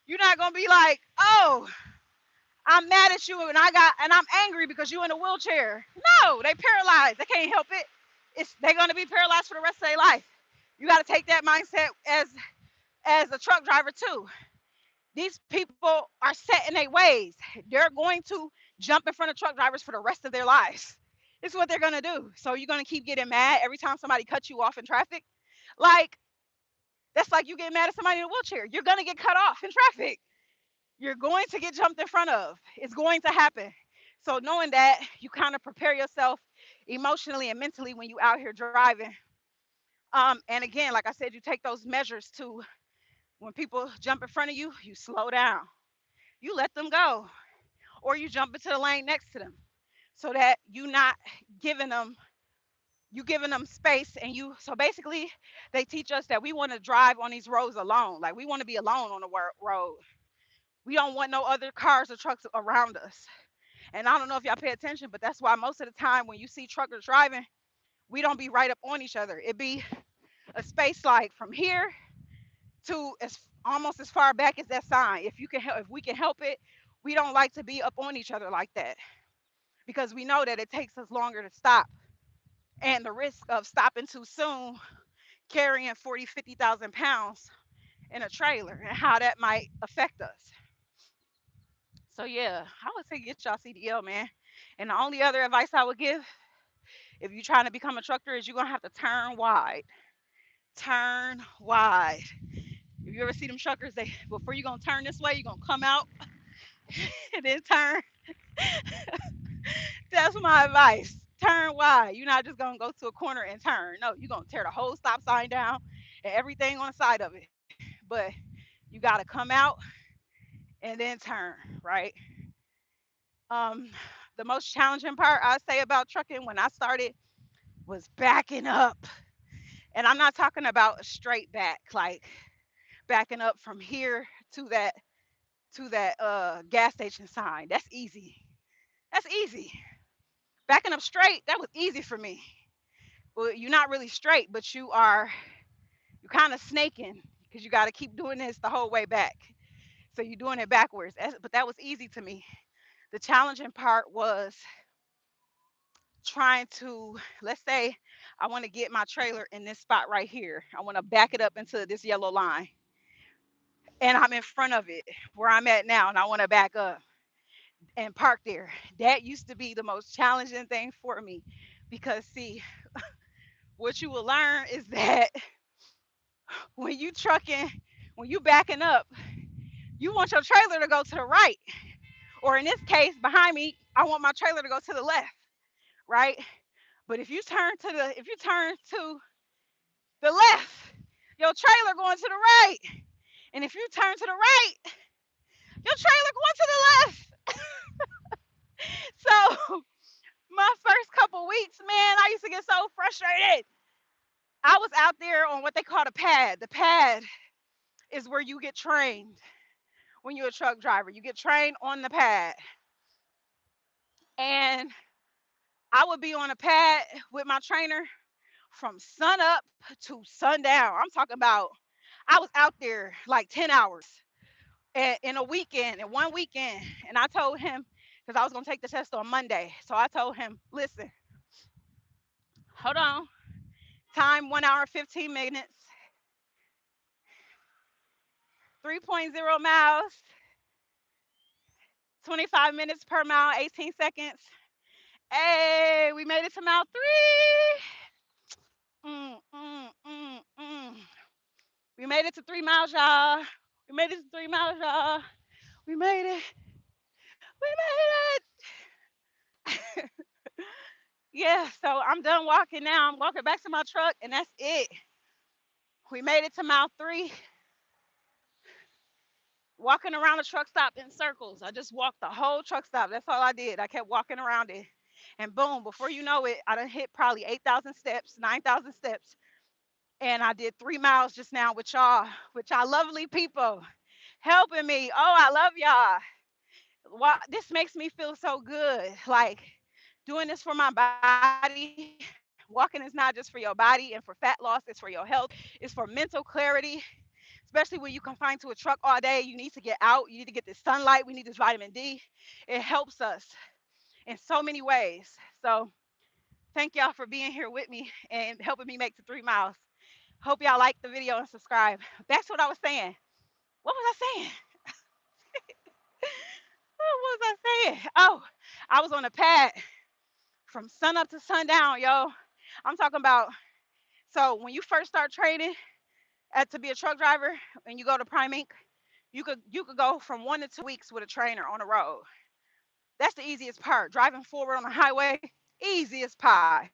you're not gonna be like, oh, I'm mad at you and I'm angry because you in a wheelchair. No, they paralyzed. They can't help it. They're gonna be paralyzed for the rest of their life. You gotta take that mindset as a truck driver too. These people are set in their ways. They're going to jump in front of truck drivers for the rest of their lives. It's what they're gonna do. So you're gonna keep getting mad every time somebody cuts you off in traffic. Like that's like you get mad at somebody in a wheelchair. You're gonna get cut off in traffic. You're going to get jumped in front of. It's going to happen. So knowing that, you kind of prepare yourself emotionally and mentally when you out here driving. And again, like I said, you take those measures to when people jump in front of you, you slow down. You let them go, or you jump into the lane next to them, so that not giving them giving them space. And you so basically, they teach us that we want to drive on these roads alone. Like we want to be alone on the road. We don't want no other cars or trucks around us. And I don't know if y'all pay attention, but that's why most of the time when you see truckers driving, we don't be right up on each other. It be a space like from here to as almost as far back as that sign. If we can help it, we don't like to be up on each other like that because we know that it takes us longer to stop. And the risk of stopping too soon, carrying 40, 50,000 pounds in a trailer and how that might affect us. So yeah, I would say get y'all CDL, man. And the only other advice I would give if you're trying to become a trucker is you're gonna have to turn wide. Turn wide. If you ever see them truckers, they before you're gonna turn this way, you're gonna come out and then turn. That's my advice. Turn wide. You're not just gonna go to a corner and turn. No, you're gonna tear the whole stop sign down and everything on the side of it. But you gotta come out and then turn, right? Um, the most challenging part I say about trucking when I started was backing up. And I'm not talking about a straight back, like backing up from here to that gas station sign. That's easy. That's easy. Backing up straight, that was easy for me. Well, you're not really straight, but you're kind of snaking because you got to keep doing this the whole way back. So you're doing it backwards. But that was easy to me. The challenging part was trying to, let's say, I want to get my trailer in this spot right here. I want to back it up into this yellow line, and I'm in front of it where I'm at now, and I want to back up and park there. That used to be the most challenging thing for me because, see, what you will learn is that when you trucking, when you backing up, you want your trailer to go to the right, or in this case, behind me, I want my trailer to go to the left, right? But if you turn to the left, your trailer going to the right, and if you turn to the right, your trailer going to the left. So my first couple weeks, man, I used to get so frustrated. I was out there on what they call the pad. The pad is where you get trained when you're a truck driver. You get trained on the pad. And I would be on a pad with my trainer from sun up to sundown. I'm talking about I was out there like 10 hours in a weekend, in one weekend. And I told him, because I was going to take the test on Monday. So I told him, listen, hold on. Time 1 hour, 15 minutes, 3.0 miles, 25 minutes per mile, 18 seconds. Hey, we made it to mile 3. Mm, mm, mm, mm. We made it to 3 miles, y'all. We made it to 3 miles, y'all. We made it. We made it. Yeah, so I'm done walking now. I'm walking back to my truck, and that's it. We made it to mile 3, walking around the truck stop in circles. I just walked the whole truck stop. That's all I did. I kept walking around it. And boom, before you know it, I done hit probably 8,000 steps, 9,000 steps. And I did 3 miles just now with y'all lovely people helping me. Oh, I love y'all. This makes me feel so good. Like doing this for my body. Walking is not just for your body and for fat loss, it's for your health, it's for mental clarity. Especially when you confined to a truck all day, you need to get out, you need to get this sunlight, we need this vitamin D. It helps us in so many ways. So thank y'all for being here with me and helping me make the 3 miles. Hope y'all like the video and subscribe. Back to what I was saying. What was I saying? What was I saying? Oh, I was on a pad from sun up to sundown, yo. I'm talking about, so when you first start training to be a truck driver and you go to Prime Inc., you could go from 1 to 2 weeks with a trainer on the road. That's the easiest part. Driving forward on the highway, easiest pie.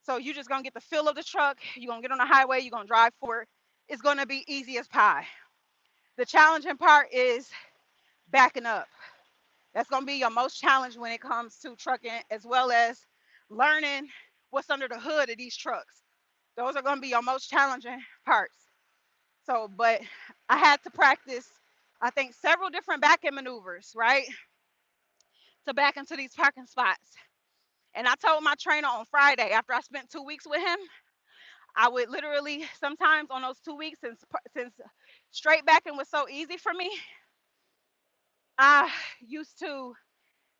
So you're just gonna get the feel of the truck. You're gonna get on the highway. You're gonna drive forward. It's gonna be easy as pie. The challenging part is backing up. That's gonna be your most challenge when it comes to trucking, as well as learning what's under the hood of these trucks. Those are gonna be your most challenging parts. So, but I had to practice, I think, several different backing maneuvers, right, to back into these parking spots. And I told my trainer on Friday, after I spent 2 weeks with him, I would literally sometimes on those 2 weeks, since straight backing was so easy for me, I used to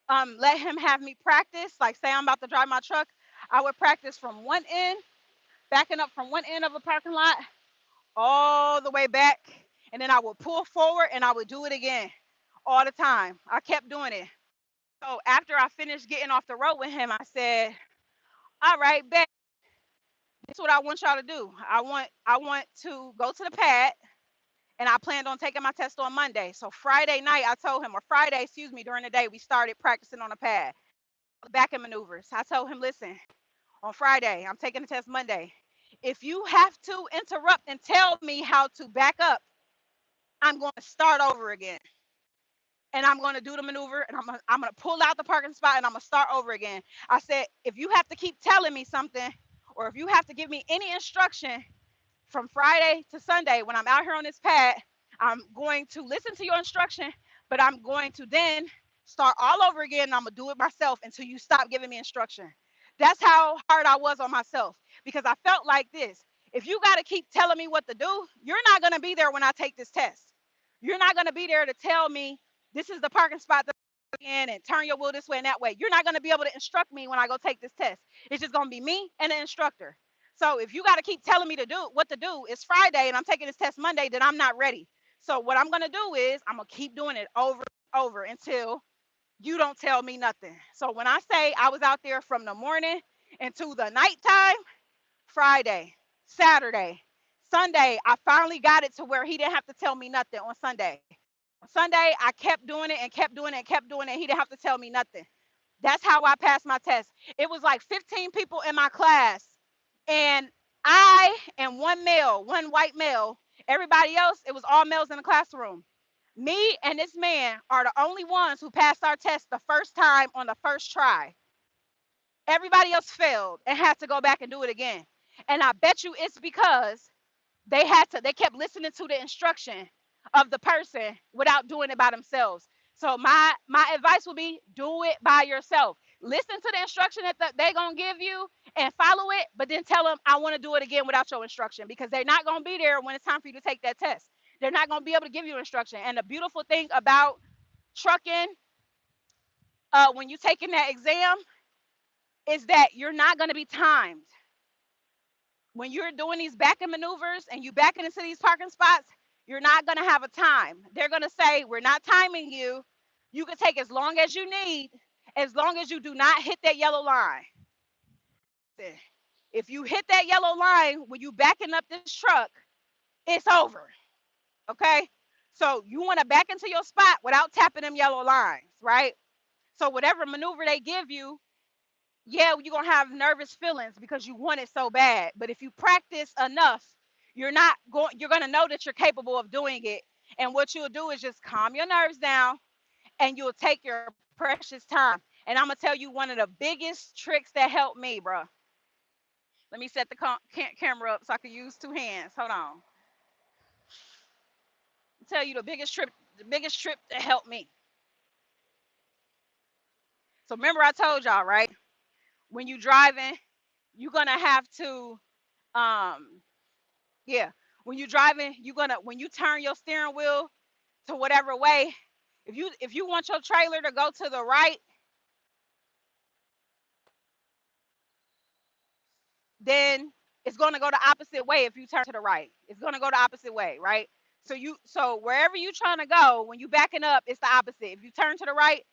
let him have me practice. Like, say I'm about to drive my truck, I would practice from one end, backing up from one end of a parking lot all the way back, and then I would pull forward and I would do it again, all the time. I kept doing it. So after I finished getting off the road with him, I said, all right, bet. This is what I want y'all to do. I want to go to the pad, and I planned on taking my test on Monday. So Friday night, I told him, or Friday, excuse me, during the day, we started practicing on the pad, back in maneuvers. I told him, listen, on Friday, I'm taking the test Monday. If you have to interrupt and tell me how to back up, I'm going to start over again. And I'm going to do the maneuver, and I'm going to pull out the parking spot, and I'm going to start over again. I said, if you have to keep telling me something, or if you have to give me any instruction from Friday to Sunday when I'm out here on this pad, I'm going to listen to your instruction, but I'm going to then start all over again, and I'm going to do it myself until you stop giving me instruction. That's how hard I was on myself, because I felt like this. If you got to keep telling me what to do, you're not going to be there when I take this test. You're not going to be there to tell me this is the parking spot to in and turn your wheel this way and that way. You're not going to be able to instruct me when I go take this test. It's just going to be me and the instructor. So if you got to keep telling me to do what to do, it's Friday and I'm taking this test Monday, then I'm not ready. So what I'm going to do is I'm going to keep doing it over and over until you don't tell me nothing. So when I say I was out there from the morning into the nighttime, Friday, Saturday, Sunday, I finally got it to where he didn't have to tell me nothing on Sunday. On Sunday, I kept doing it and kept doing it and kept doing it. He didn't have to tell me nothing. That's how I passed my test. It was like 15 people in my class, and I and one male, one white male. Everybody else, it was all males in the classroom. Me and this man are the only ones who passed our test the first time on the first try. Everybody else failed and had to go back and do it again. And I bet you it's because they kept listening to the instruction of the person without doing it by themselves. So my advice would be do it by yourself. Listen to the instruction that they're gonna give you and follow it, but then tell them I want to do it again without your instruction, because they're not gonna be there when it's time for you to take that test. They're not gonna be able to give you instruction. And the beautiful thing about trucking, when you're taking that exam, is that you're not gonna be timed. When you're doing these backing maneuvers and you backing into these parking spots, you're not going to have a time. They're going to say, we're not timing you. You can take as long as you need, as long as you do not hit that yellow line. If you hit that yellow line when you backing up this truck, it's over. Okay? So you want to back into your spot without tapping them yellow lines, right? So whatever maneuver they give you, yeah, you're gonna have nervous feelings because you want it so bad. But if you practice enough, you're gonna know that you're capable of doing it. And what you'll do is just calm your nerves down, and you'll take your precious time. And I'm gonna tell you one of the biggest tricks that helped me, bro. Let me set the camera up so I can use two hands. Hold on. I'll tell you the biggest trip that helped me. So remember I told y'all, right? When you driving, you're gonna have to um yeah, when you're driving, when you turn your steering wheel to whatever way, if you want your trailer to go to the right, then it's going to go the opposite way. If you turn to the right, it's going to go the opposite way, right? So wherever you trying to go, when you backing up, it's the opposite. If you turn to the right,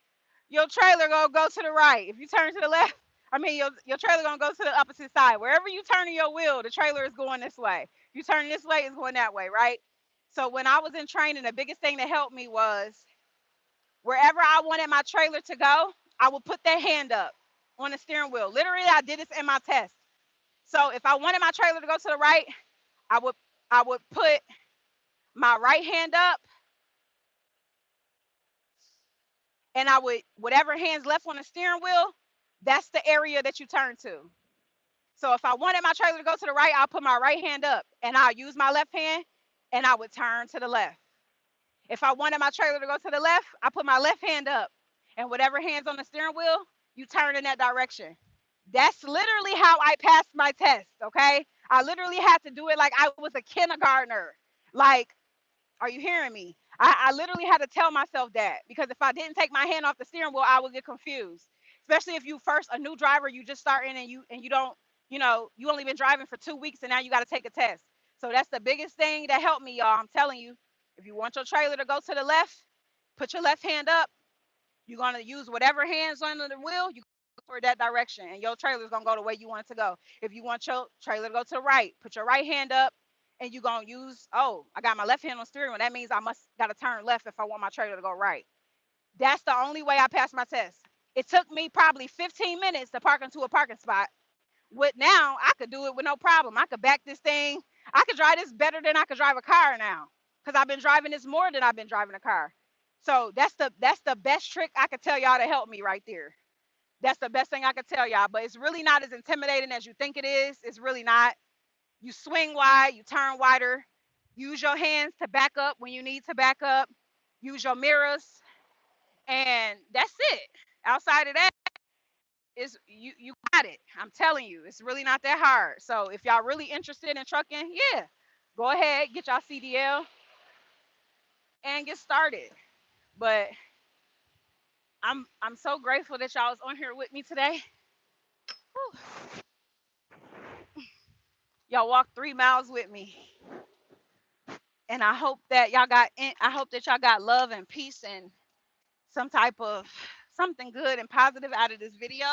your trailer gonna go to the right. If you turn to the left, I mean your trailer gonna go to the opposite side. Wherever you turning your wheel, the trailer is going this way. If you turn this way, it's going that way, right? So when I was in training, the biggest thing that helped me was wherever I wanted my trailer to go, I would put that hand up on the steering wheel. Literally, I did this in my test. So if I wanted my trailer to go to the right, I would I would put my right hand up, and I would whatever hands left on the steering wheel, that's the area that you turn to. So if I wanted my trailer to go to the right, I'll put my right hand up and I'll use my left hand and I would turn to the left. If I wanted my trailer to go to the left, I put my left hand up and whatever hand's on the steering wheel, you turn in that direction. That's literally how I passed my test, okay? I literally had to do it like I was a kindergartner. Like, are you hearing me? I literally had to tell myself that, because if I didn't take my hand off the steering wheel, I would get confused. Especially if you first a new driver, you just starting and you don't, you only been driving for 2 weeks and now you got to take a test. So that's the biggest thing that helped me, y'all. I'm telling you, if you want your trailer to go to the left, Put your left hand up. You're gonna use whatever hands under the wheel. You go toward that direction, and your trailer's gonna go the way you want it to go. If you want your trailer to go to the right, put your right hand up, and you're gonna use. Oh, I got my left hand on steering wheel. That means I must gotta turn left if I want my trailer to go right. That's the only way I passed my test. It took me probably 15 minutes to park into a parking spot. With now, I could do it with no problem. I could back this thing. I could drive this better than I could drive a car now, because I've been driving this more than I've been driving a car. So that's the best trick I could tell y'all to help me right there. That's the best thing I could tell y'all. But it's really not as intimidating as you think it is. It's really not. You swing wide, you turn wider. Use your hands to back up when you need to back up. Use your mirrors, and that's it. Outside of that, is you got it. I'm telling you, it's really not that hard. So if y'all really interested in trucking, yeah, go ahead, get y'all CDL and get started. But I'm so grateful that y'all was on here with me today. Whew. Y'all walked 3 miles with me, and I hope that y'all got. I hope that y'all got love and peace and some type of something good and positive out of this video.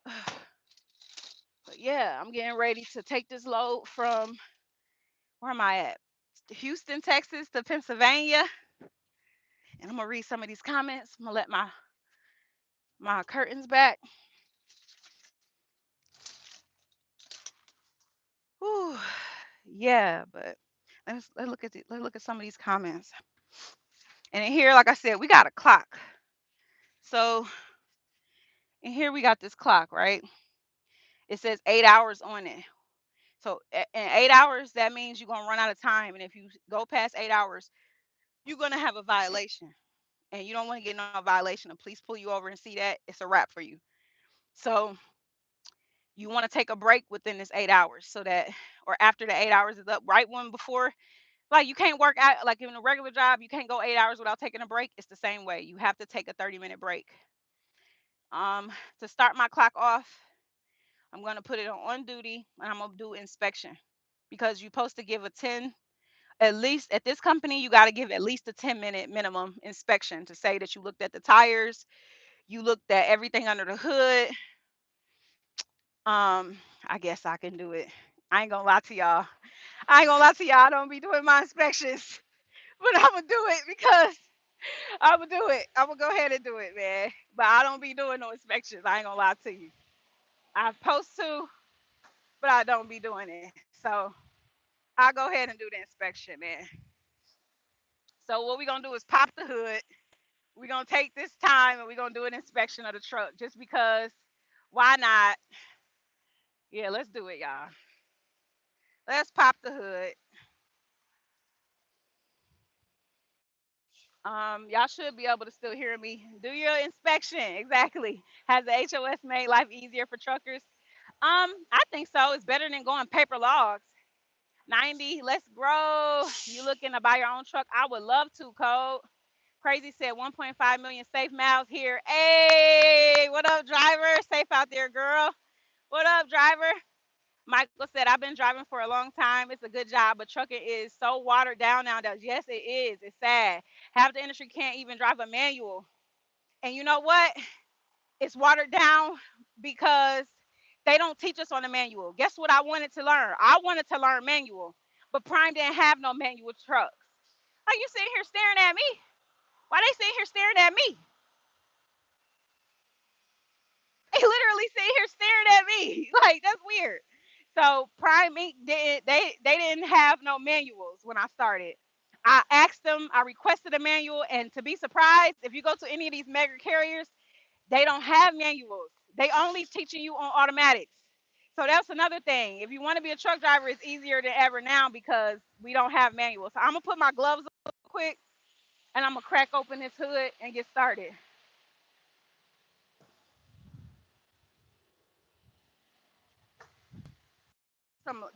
But yeah, I'm getting ready to take this load from, where am I at? Houston, Texas to Pennsylvania. And I'm gonna read some of these comments. I'm gonna let my curtains back. Whew. Yeah, but let's look at some of these comments. And in here, like I said, we got a clock. So in here we got this clock, right? It says 8 hours on it. So in 8 hours, that means you're gonna run out of time. And if you go past 8 hours, you're gonna have a violation. And you don't want to get no violation. The police pull you over and see that, it's a wrap for you. So you want to take a break within this 8 hours, so that, or after the 8 hours is up, right one before, like you can't work out, like in a regular job, you can't go 8 hours without taking a break. It's the same way. You have to take a 30-minute break. Um, to start my clock off, I'm gonna put it on duty, and I'm gonna do inspection, because you're supposed to give a 10, at least at this company, you got to give at least a 10-minute minimum inspection to say that you looked at the tires, you looked at everything under the hood. I guess I can do it. I ain't gonna lie to y'all. I ain't gonna lie to y'all. I don't be doing my inspections, but I'm gonna do it because I'm gonna do it. I'm gonna go ahead and do it, man. But I don't be doing no inspections. I ain't gonna lie to you. I'm supposed to, but I don't be doing it. So I'll go ahead and do the inspection, man. So what we gonna do is pop the hood. We're gonna take this time and we're gonna do an inspection of the truck, just because. Why not? Yeah, let's do it, y'all. Let's pop the hood. Y'all should be able to still hear me. Do your inspection. Exactly. Has the HOS made life easier for truckers? I think so. It's better than going paper logs. 90, let's grow. You looking to buy your own truck? I would love to, Code. Crazy said 1.5 million safe miles here. Hey, what up, driver? Safe out there, girl. What up, driver? Michael said, I've been driving for a long time. It's a good job, but trucking is so watered down nowadays. Yes, it is. It's sad. Half the industry can't even drive a manual. And you know what? It's watered down because they don't teach us on the manual. Guess what I wanted to learn? I wanted to learn manual, but Prime didn't have no manual trucks. Are you sitting here staring at me? Why they sitting here staring at me? They literally sitting here staring at me. Like, that's weird. So Prime Inc. They didn't have no manuals when I started. I asked them, I requested a manual, and to be surprised, if you go to any of these mega carriers, they don't have manuals. They only teaching you on automatics. So that's another thing. If you want to be a truck driver, it's easier than ever now because we don't have manuals. So I'm gonna put my gloves on real quick, and I'm gonna crack open this hood and get started.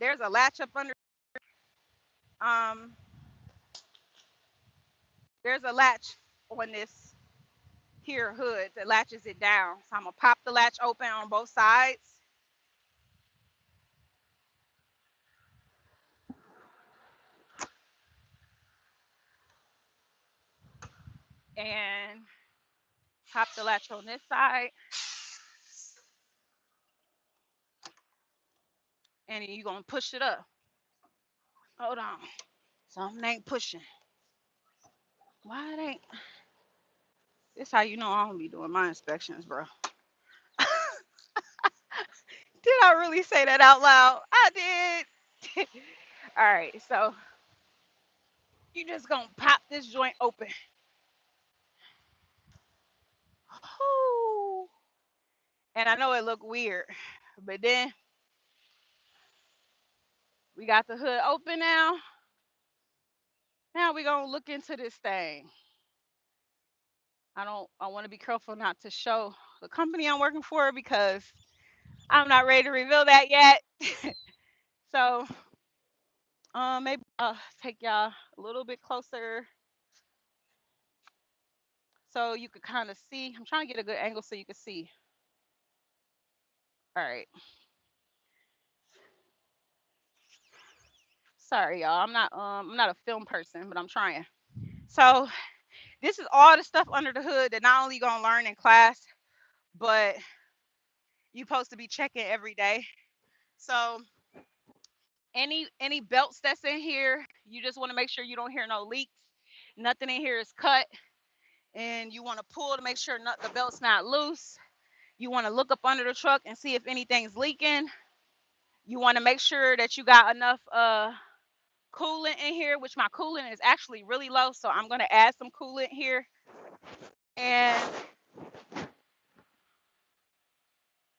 There's a latch up under. Um, there's a latch on this here hood that latches it down. So I'm gonna pop the latch open on both sides. and pop the latch on this side, and you're gonna push it up. Hold on. Something ain't pushing. Why it ain't? This how you know I don't be doing my inspections, bro. Did I really say that out loud? I did. All right, so you just gonna pop this joint open. Whew. And I know it look weird, but then we got the hood open now. Now we gonna look into this thing. I want to be careful not to show the company I'm working for because I'm not ready to reveal that yet. So maybe I'll take y'all a little bit closer so you could kind of see. I'm trying to get a good angle so you can see. All right. Sorry, y'all. I'm not a film person, but I'm trying. So this is all the stuff under the hood that not only you gonna learn in class, but you supposed to be checking every day. So any belts that's in here, you just want to make sure you don't hear no leaks. Nothing in here is cut, and you want to pull to make sure the belt's not loose. You want to look up under the truck and see if anything's leaking. You want to make sure that you got enough coolant in here, which my coolant is actually really low, so I'm going to add some coolant here. And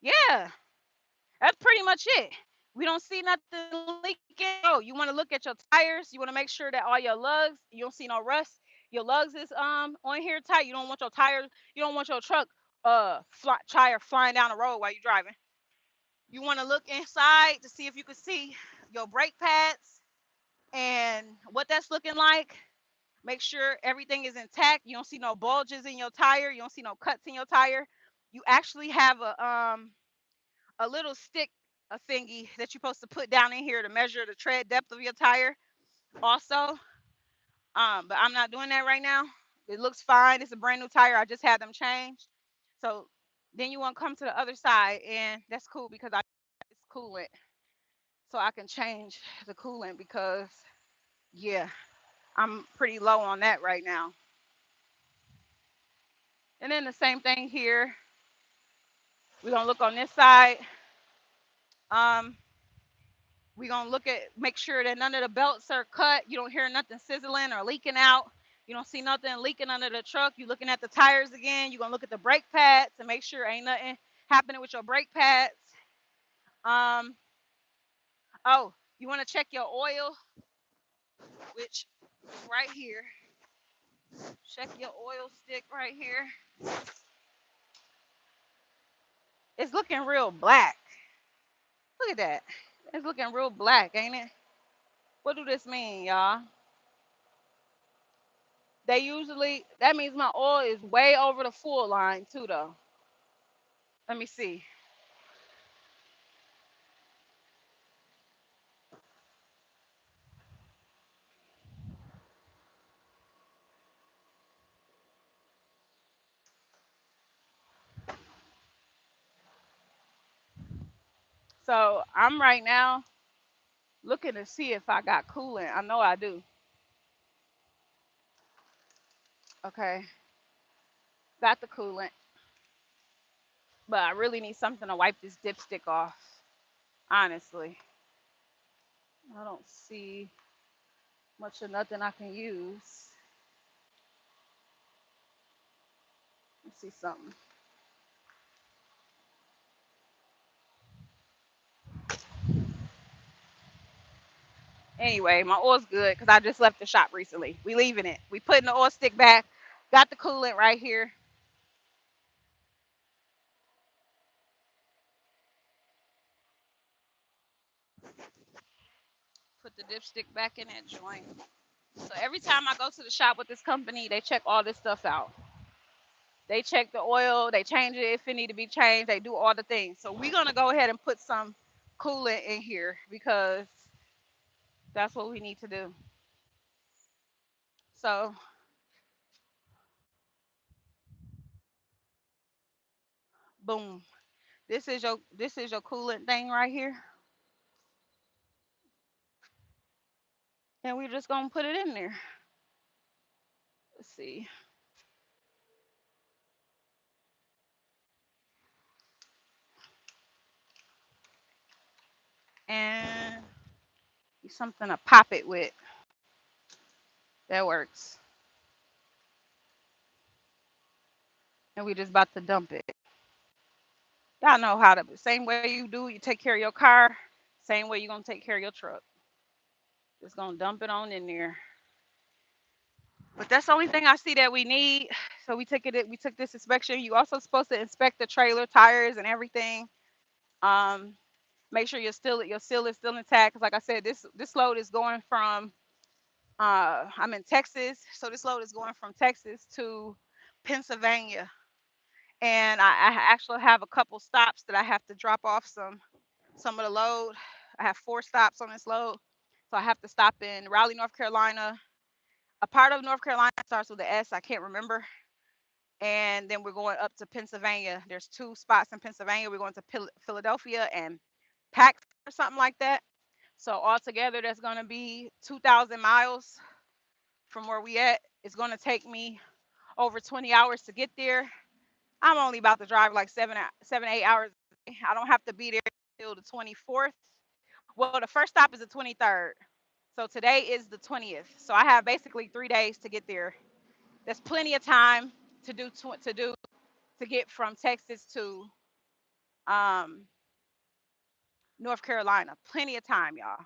yeah, that's pretty much it. We don't see nothing leaking. Oh, you want to look at your tires. You want to make sure that all your lugs, you don't see no rust. Your lugs is on here tight. You don't want your tires, you don't want your truck tire flying down the road while you're driving. You want to look inside to see if you can see your brake pads and what that's looking like. Make sure everything is intact. You don't see no bulges in your tire. You don't see no cuts in your tire. You actually have a little stick, a thingy that you're supposed to put down in here to measure the tread depth of your tire also. But I'm not doing that right now. It looks fine. It's a brand new tire. I just had them changed. So then you want to come to the other side, and that's cool because it's coolant. So I can change the coolant because yeah, I'm pretty low on that right now. And then the same thing here. We're gonna look on this side. Um, we're gonna make sure that none of the belts are cut. You don't hear nothing sizzling or leaking out. You don't see nothing leaking under the truck. You're looking at the tires again. You're gonna look at the brake pads to make sure ain't nothing happening with your brake pads. Um, oh, you want to check your oil, which is right here. Check your oil stick right here. It's looking real black. Look at that. It's looking real black, ain't it? What do this mean, y'all? That means my oil is way over the full line too, though. Let me see. So I'm right now looking to see if I got coolant. I know I do. Okay. Got the coolant. But I really need something to wipe this dipstick off. Honestly. I don't see much of nothing I can use. Let's see something. Anyway, my oil's good because I just left the shop recently. We leaving it. We putting the oil stick back. Got the coolant right here. Put the dipstick back in that joint. So every time I go to the shop with this company, they check all this stuff out. They check the oil, they change it if it need to be changed, they do all the things. So we're gonna go ahead and put some coolant in here because that's what we need to do. So Boom. This is your coolant thing right here, and we're just gonna put it in there. Let's see. And something to pop it with. That works. And we just about to dump it. Y'all know how to, same way you do, you take care of your car, same way you're gonna take care of your truck. Just gonna dump it on in there. But that's the only thing I see that we need. So we took this inspection. You also supposed to inspect the trailer, tires and everything. Um, Make sure your seal is still intact. Cause like I said, this load is going from I'm in Texas, so this load is going from Texas to Pennsylvania. And I actually have a couple stops that I have to drop off some of the load. I have 4 stops on this load. So I have to stop in Raleigh, North Carolina. A part of North Carolina starts with an S. I can't remember. And then we're going up to Pennsylvania. There's 2 spots in Pennsylvania. We're going to Philadelphia and Pax or something like that. So altogether, that's going to be 2,000 miles from where we at. It's going to take me over 20 hours to get there. I'm only about to drive like 8 hours. I don't have to be there till the 24th. Well, the first stop is the 23rd. So today is the 20th. So I have basically 3 days to get there. That's plenty of time to get from Texas to um, North Carolina. Plenty of time, y'all.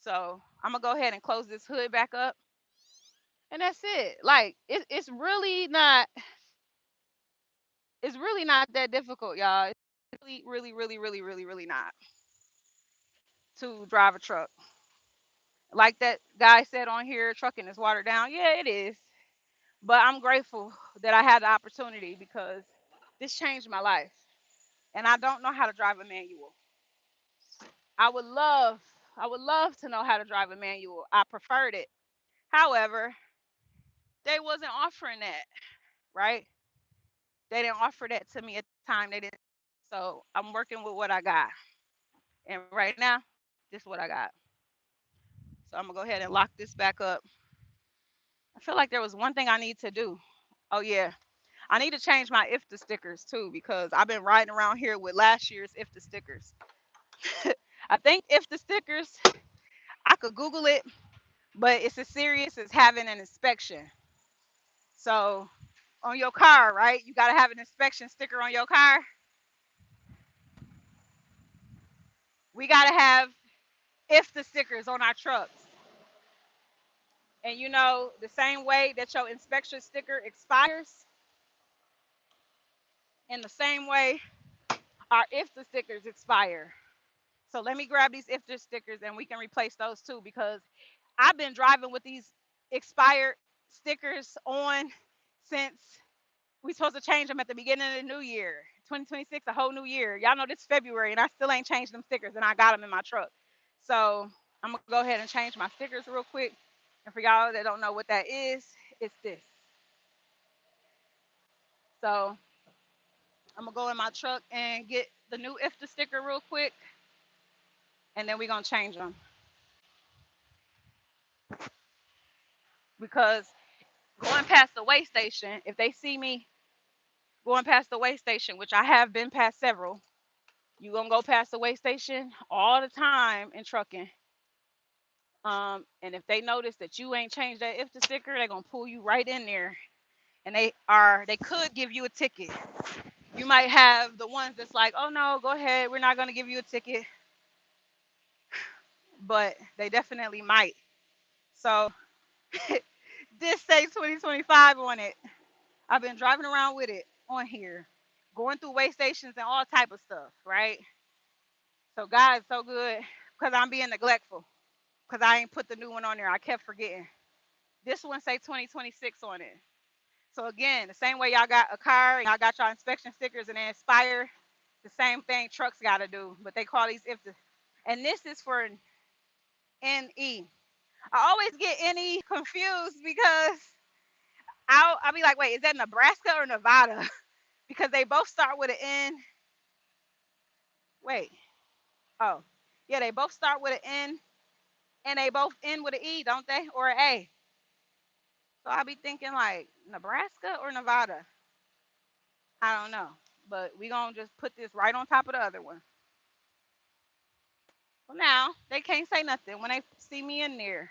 So I'm gonna go ahead and close this hood back up, and that's it. Like it's really not that difficult, y'all. It's really, really, really, really, really, really not to drive a truck. Like that guy said on here, trucking is watered down. Yeah, it is. But I'm grateful that I had the opportunity because this changed my life. And I don't know how to drive a manual. I would love, I would love to know how to drive a manual. I preferred it. However, they wasn't offering that, right? They didn't offer that to me at the time. They didn't. So I'm working with what I got. And right now, this is what I got. So I'm gonna go ahead and lock this back up. I feel like there was one thing I need to do. Oh yeah. I need to change my IFTA stickers too because I've been riding around here with last year's IFTA stickers. I think IFTA stickers, I could Google it, but it's as serious as having an inspection. So on your car, right? You got to have an inspection sticker on your car. We got to have IFTA stickers on our trucks. And the same way that your inspection sticker expires, in the same way our IFTA stickers expire. So let me grab these IFTA stickers and we can replace those too because I've been driving with these expired stickers on since we supposed to change them at the beginning of the new year. 2026, a whole new year. Y'all know this February and I still ain't changed them stickers and I got them in my truck. So I'm gonna go ahead and change my stickers real quick. And for y'all that don't know what that is, it's this. So I'm gonna go in my truck and get the new IFTA sticker real quick, and then we're gonna change them because going past the weigh station, if they see me going past the weigh station, which I have been past several, you gonna go past the weigh station all the time in trucking. And if they notice that you ain't changed that IFTA sticker, they're gonna pull you right in there, and they could give you a ticket. You might have the ones that's like, oh no, go ahead, we're not gonna give you a ticket, but they definitely might. So this says 2025 on it. I've been driving around with it on here, going through weigh stations and all type of stuff, right? So God is so good because I'm being neglectful because I ain't put the new one on there. I kept forgetting. This one say 2026 on it. So again, the same way y'all got a car, y'all got y'all inspection stickers and they expire, the same thing trucks got to do. But they call these if the, and this is for NE. I always get NE confused because I'll be like, wait, is that Nebraska or Nevada? because they both start with an N. Wait. Oh. Yeah, they both start with an N and they both end with an E, don't they? Or an A. So I be thinking like Nebraska or Nevada. I don't know. But we gonna just put this right on top of the other one. Well, now they can't say nothing when they see me in there.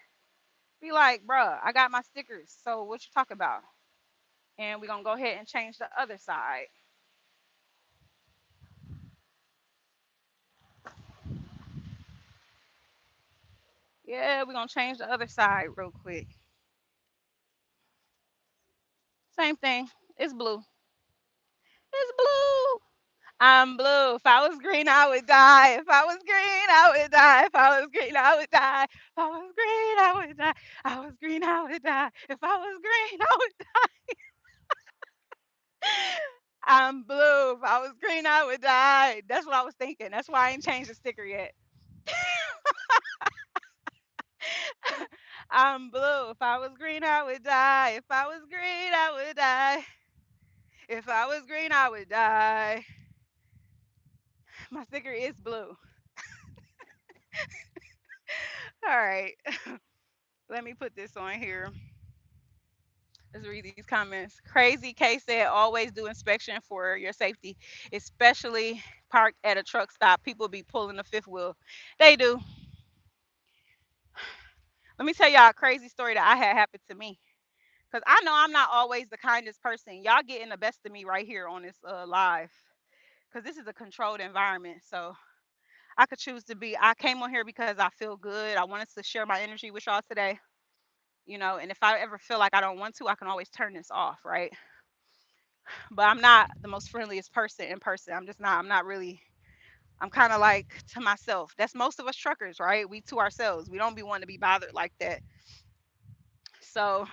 Be like, bruh, I got my stickers. So what you talk about? And we're gonna go ahead and change the other side. Yeah, we're gonna change the other side real quick. Same thing. It's blue. It's blue. I'm blue. If I was green, I would die. If I was green, I would die. If I was green, I would die. If I was green, I would die. I was green, I would die. If I was green, I would die. I'm blue. If I was green, I would die. That's what I was thinking. That's why I ain't changed the sticker yet. I'm blue. If I was green, I would die. If I was green, I would die. If I was green, I would die. My sticker is blue. All right. Let me put this on here. Let's read these comments. Crazy K said, always do inspection for your safety, especially parked at a truck stop. People be pulling the fifth wheel. They do. Let me tell y'all a crazy story that I had happen to me. Because I know I'm not always the kindest person. Y'all getting the best of me right here on this live. Because this is a controlled environment. So I could choose to be. I came on here because I feel good. I wanted to share my energy with y'all today. And if I ever feel like I don't want to, I can always turn this off, right? But I'm not the most friendliest person in person. I'm just not. I'm not really. I'm kind of like to myself. That's most of us truckers, right? We to ourselves. We don't be wanting to be bothered like that. So,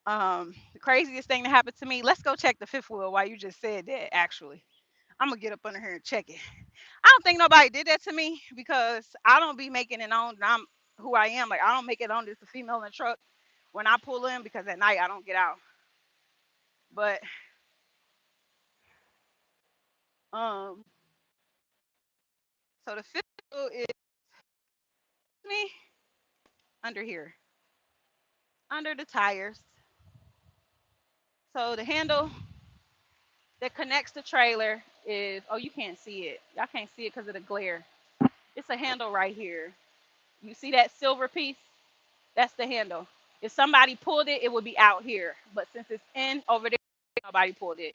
the craziest thing that happened to me. Let's go check the fifth wheel while you just said that. Actually, I'm gonna get up under here and check it. I don't think nobody did that to me because I don't be making it on. I'm who I am. Like I don't make it on just a female in the truck when I pull in because at night I don't get out. But um, so the fifth wheel is me under here, under the tires. So the handle that connects the trailer is, oh, you can't see it. Y'all can't see it because of the glare. It's a handle right here. You see that silver piece? That's the handle. If somebody pulled it, it would be out here. But since it's in over there, nobody pulled it.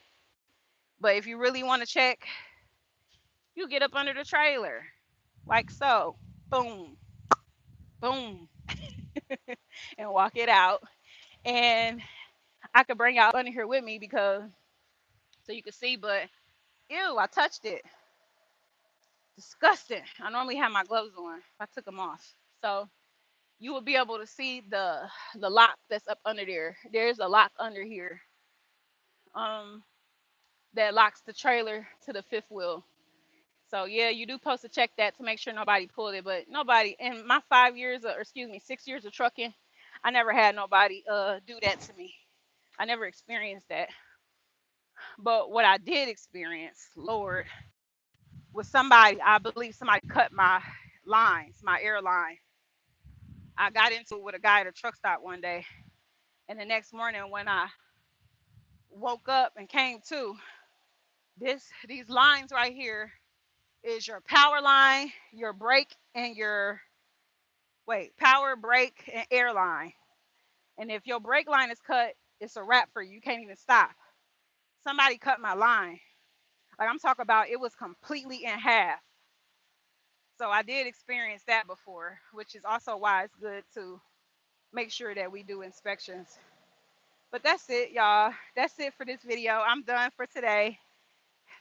But if you really want to check, you get up under the trailer, like so. Boom, boom, and walk it out. And I could bring y'all under here with me because so you can see, but ew, I touched it. Disgusting. I normally have my gloves on. I took them off. So you will be able to see the lock that's up under there. There's a lock under here. Um that locks the trailer to the fifth wheel. So yeah, you do supposed to check that to make sure nobody pulled it, but nobody in my 5 years or excuse me, 6 years of trucking, I never had nobody do that to me. I never experienced that. But what I did experience, Lord, was somebody, I believe somebody cut my lines, my airline. I got into it with a guy at a truck stop one day, and the next morning when I woke up and came to, these lines right here is your power line, your brake, and your power, brake, and airline. And if your brake line is cut, it's a wrap for you. You can't even stop. Somebody cut my line. Like I'm talking about, it was completely in half. So I did experience that before, which is also why it's good to make sure that we do inspections. But that's it, y'all. That's it for this video. I'm done for today.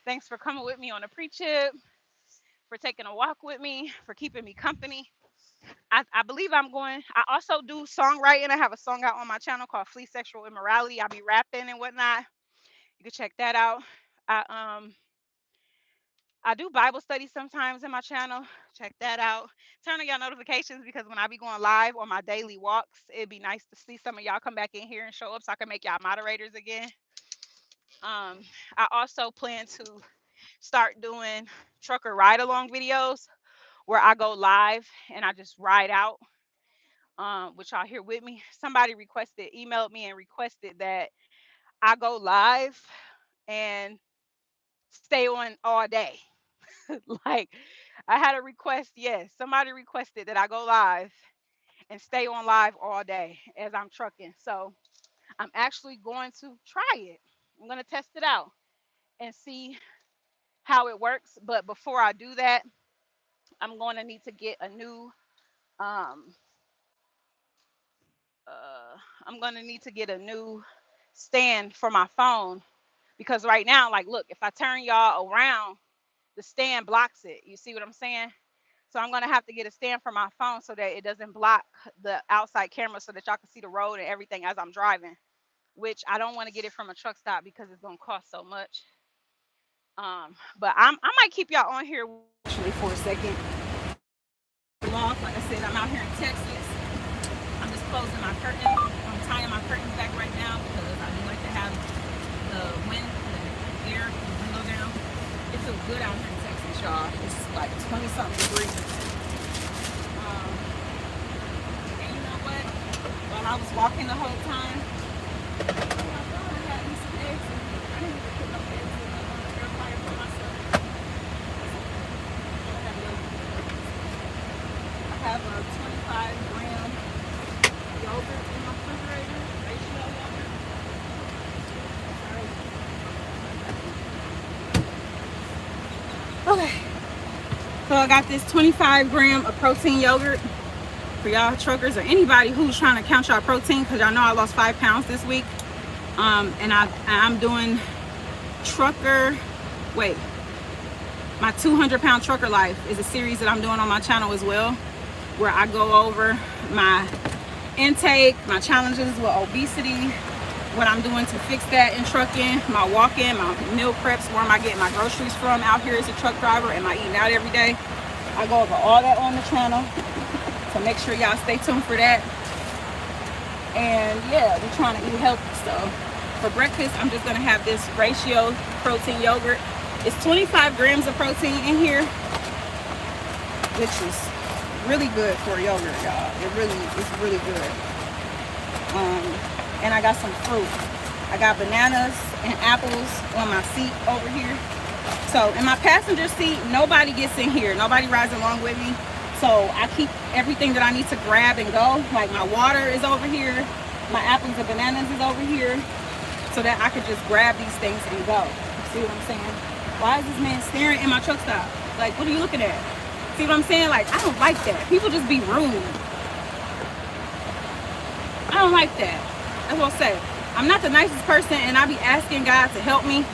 Thanks for coming with me on a pre-chip, for taking a walk with me, for keeping me company. I believe I'm going. I also do songwriting. I have a song out on my channel called Flee Sexual Immorality. I'll be rapping and whatnot. You can check that out. I do Bible studies sometimes in my channel. Check that out. Turn on your notifications because when I be going live on my daily walks, it'd be nice to see some of y'all come back in here and show up so I can make y'all moderators again. I also plan to start doing trucker ride along videos where I go live and I just ride out, which y'all here with me. Somebody emailed me and requested that I go live and stay on all day. Like, I had a request, yes, somebody requested that I go live and stay on live all day as I'm trucking. So I'm actually going to try it. I'm going to test it out and see how it works. But before I do that, I'm going to need to get a new um I'm going to need to get a new stand for my phone, because right now, like, look, if I turn y'all around, the stand blocks it. You see what I'm saying? So I'm going to have to get a stand for my phone so that it doesn't block the outside camera, so that y'all can see the road and everything as I'm driving, which I don't want to get it from a truck stop because it's going to cost so much. But I might keep y'all on here actually for a second. Like I said, I'm out here in Texas. I'm just closing my curtain. I'm tying my curtains back right now because I do like to have the wind, the air, the window down. It feels good out here in Texas, y'all. It's like 20 something degrees. And you know what? While I was walking the whole time, I had me some eggs in here. I didn't even put no eggs in the air fryer for myself. I have a 25-gram yogurt in my refrigerator, ratio yogurt. Okay, so I got this 25-gram of protein yogurt for y'all truckers or anybody who's trying to count y'all protein, because y'all know I lost 5 pounds this week. And I'm doing my 200-pound trucker life is a series that I'm doing on my channel as well, where I go over my intake, my challenges with obesity, what I'm doing to fix that in trucking, my walk-in, my meal preps, where am I getting my groceries from out here as a truck driver, am I eating out every day? I go over all that on the channel, so make sure y'all stay tuned for that. And yeah, we're trying to eat healthy. So for breakfast, I'm just gonna have this ratio protein yogurt. It's 25 grams of protein in here, which is really good for yogurt, y'all. It's really good. And I got some fruit. I got bananas and apples on my seat over here. So in my passenger seat, nobody gets in here. Nobody rides along with me. So I keep everything that I need to grab and go. Like my water is over here. My apples and bananas is over here. So that I could just grab these things and go. See what I'm saying? Why is this man staring in my truck stop? Like, what are you looking at? See what I'm saying? Like, I don't like that. People just be rude. I don't like that. That's what I say. I'm not the nicest person, and I be asking God to help me.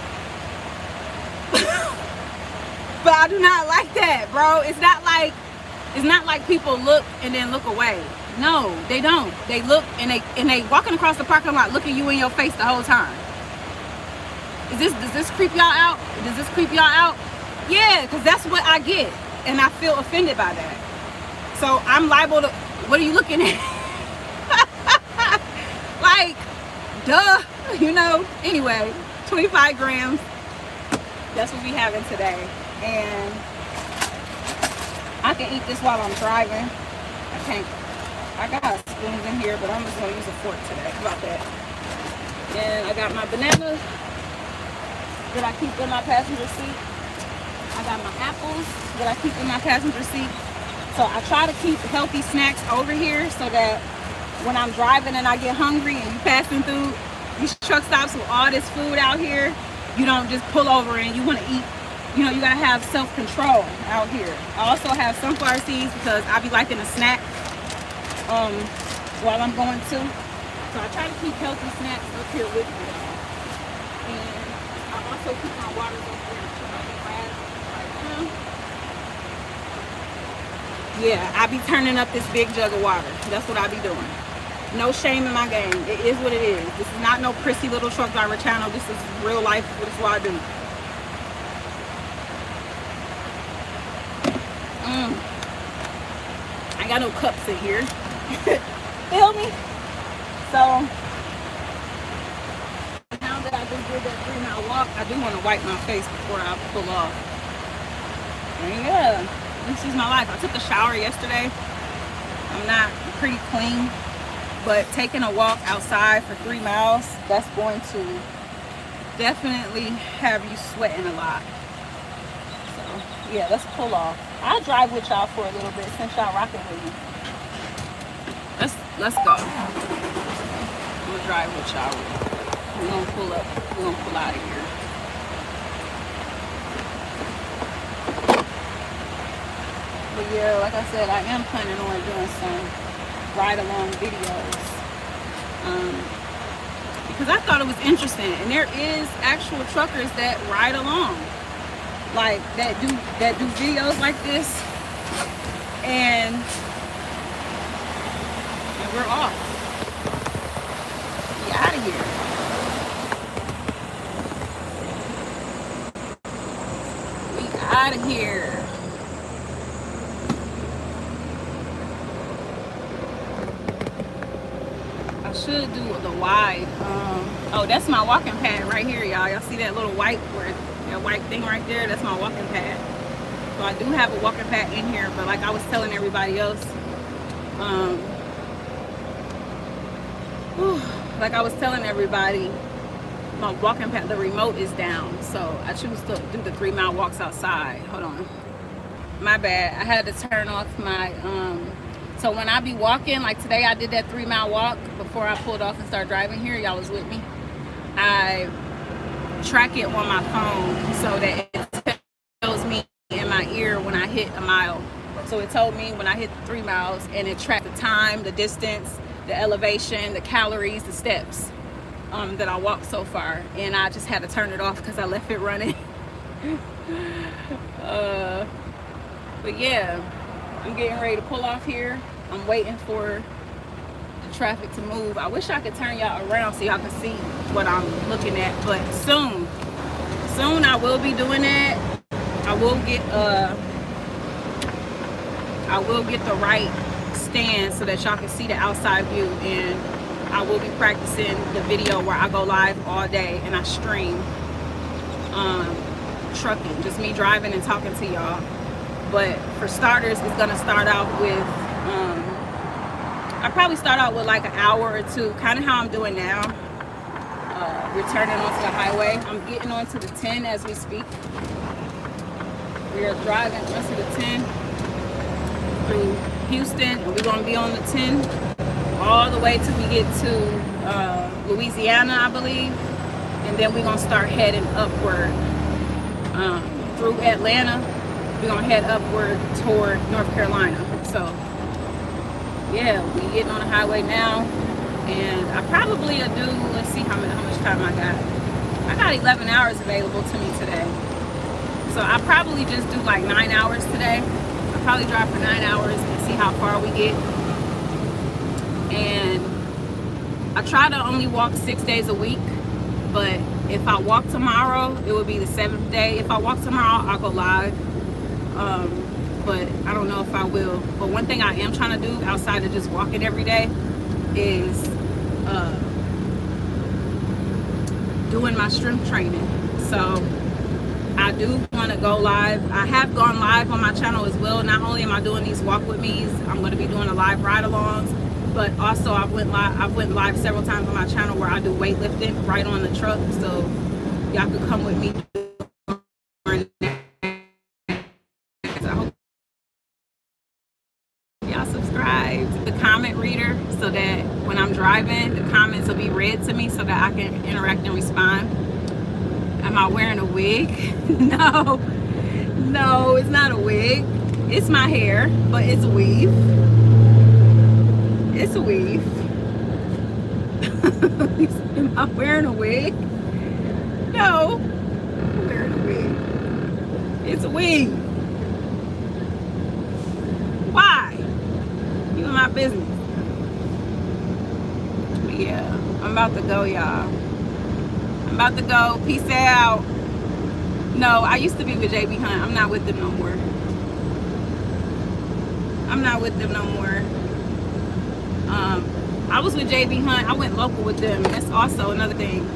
But I do not like that, bro. It's not like people look and then look away. No, they don't. They look and they walking across the parking lot looking you in your face the whole time. Does this creep y'all out? Does this creep y'all out? Yeah, because that's what I get. And I feel offended by that. So I'm liable to, what are you looking at? Like, duh, you know. Anyway, 25 grams. That's what we having today. And I can eat this while I'm driving. I got spoons in here, but I'm just gonna use a fork today. How about that? And I got my bananas that I keep in my passenger seat. I got my apples that I keep in my passenger seat. So I try to keep healthy snacks over here so that when I'm driving and I get hungry and you passing through these truck stops with all this food out here, you don't just pull over and you want to eat. You know, you gotta have self-control out here. I also have sunflower seeds because I be liking a snack while I'm going to. So I try to keep healthy snacks up here with me. And I also keep my water up there too. Yeah, I be turning up this big jug of water. That's what I be doing. No shame in my game. It is what it is. This is not no prissy little truck driver channel. This is real life. This is what I do. I got no cups in here. Feel me? So now that I just did that 3-mile I do want to wipe my face before I pull off. And yeah, this is my life. I took a shower yesterday. I'm not pretty clean, but taking a walk outside for 3 miles, that's going to definitely have you sweating a lot. So yeah, let's pull off. I'll drive with y'all for a little bit since y'all rocking with me. Let's go. I'm gonna drive with y'all. We're gonna pull up. We're gonna pull out of here. But yeah, like I said, I am planning on doing some ride-along videos. Because I thought it was interesting, and there is actual truckers that ride along, like that do videos like this, and we're off. We out of here. We out of here. I should do the wide. Oh, that's my walking pad right here, y'all. Y'all see that little white thing right there? That's my walking pad. So I do have a walking pad in here, but like I was telling everybody else, like I was telling everybody, my walking pad, the remote is down, so I choose to do the 3 mile walks outside. Hold on, my bad. I had to turn off my so when I be walking, like today I did that 3 mile walk before I pulled off and started driving here. Y'all was with me. I track it on my phone so that it tells me in my ear when I hit a mile. So it told me when I hit 3 miles, and it tracked the time, the distance, the elevation, the calories, the steps that I walked so far. And I just had to turn it off because I left it running. But yeah, I'm getting ready to pull off here. I'm waiting for the traffic to move. I wish I could turn y'all around so y'all can see what I'm looking at, but soon I will be doing that. I will get the right stand so that y'all can see the outside view, and I will be practicing the video where I go live all day and I stream trucking, just me driving and talking to y'all. But for starters, it's gonna start out with I probably start out with like an hour or two, kind of how I'm doing now, returning onto the highway. I'm getting onto the 10 as we speak. We are driving onto the 10 through Houston, and we're gonna be on the 10 all the way till we get to Louisiana, I believe, and then we're gonna start heading upward through Atlanta. We're gonna head upward toward North Carolina. So yeah, we getting on the highway now, and I probably do, let's see how much time I got. I got 11 hours available to me today, so I probably just do like 9 hours today. I'll probably drive for 9 hours and see how far we get. And I try to only walk 6 days a week, but if I walk tomorrow, it will be the 7th day. If I walk tomorrow, I'll go live. But I don't know if I will. But one thing I am trying to do outside of just walking every day is doing my strength training. So I do want to go live. I have gone live on my channel as well. Not only am I doing these walk with me's, I'm going to be doing a live ride alongs, but also I went live several times on my channel where I do weightlifting right on the truck. So y'all could come with me. The comment reader, so that when I'm driving, the comments will be read to me so that I can interact and respond. Am I wearing a wig? No, it's not a wig. It's my hair, but it's a weave. It's a weave. Am I wearing a wig? No, I'm wearing a wig. It's a weave. Why? You in my business. But yeah, I'm about to go, y'all. I'm about to go. Peace out. No, I used to be with JB Hunt. I'm not with them no more. I was with JB Hunt. I went local with them. That's also another thing.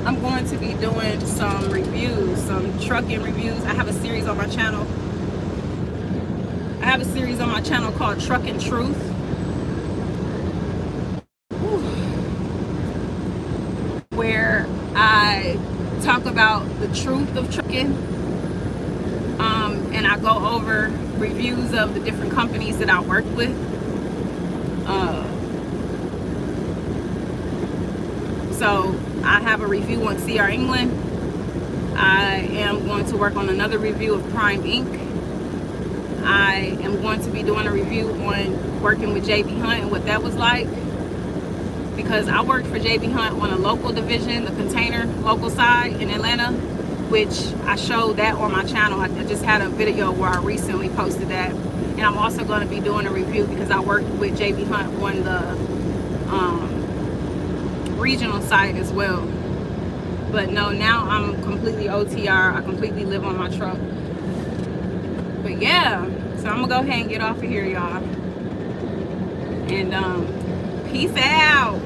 I'm going to be doing some reviews, some trucking reviews. I have a series on my channel. I have a series on my channel called Trucking Truth. Where I talk about the truth of trucking. And I go over reviews of the different companies that I work with. So I have a review on CR England. I am going to work on another review of Prime Inc. I am going to be doing a review on working with JB Hunt and what that was like, because I worked for JB Hunt on a local division, the container local side in Atlanta, which I showed that on my channel. I just had a video where I recently posted that. And I'm also going to be doing a review because I worked with JB Hunt on the regional side as well. But no, now I'm completely OTR. I completely live on my truck. But yeah, so I'm gonna go ahead and get off of here, y'all. And peace out.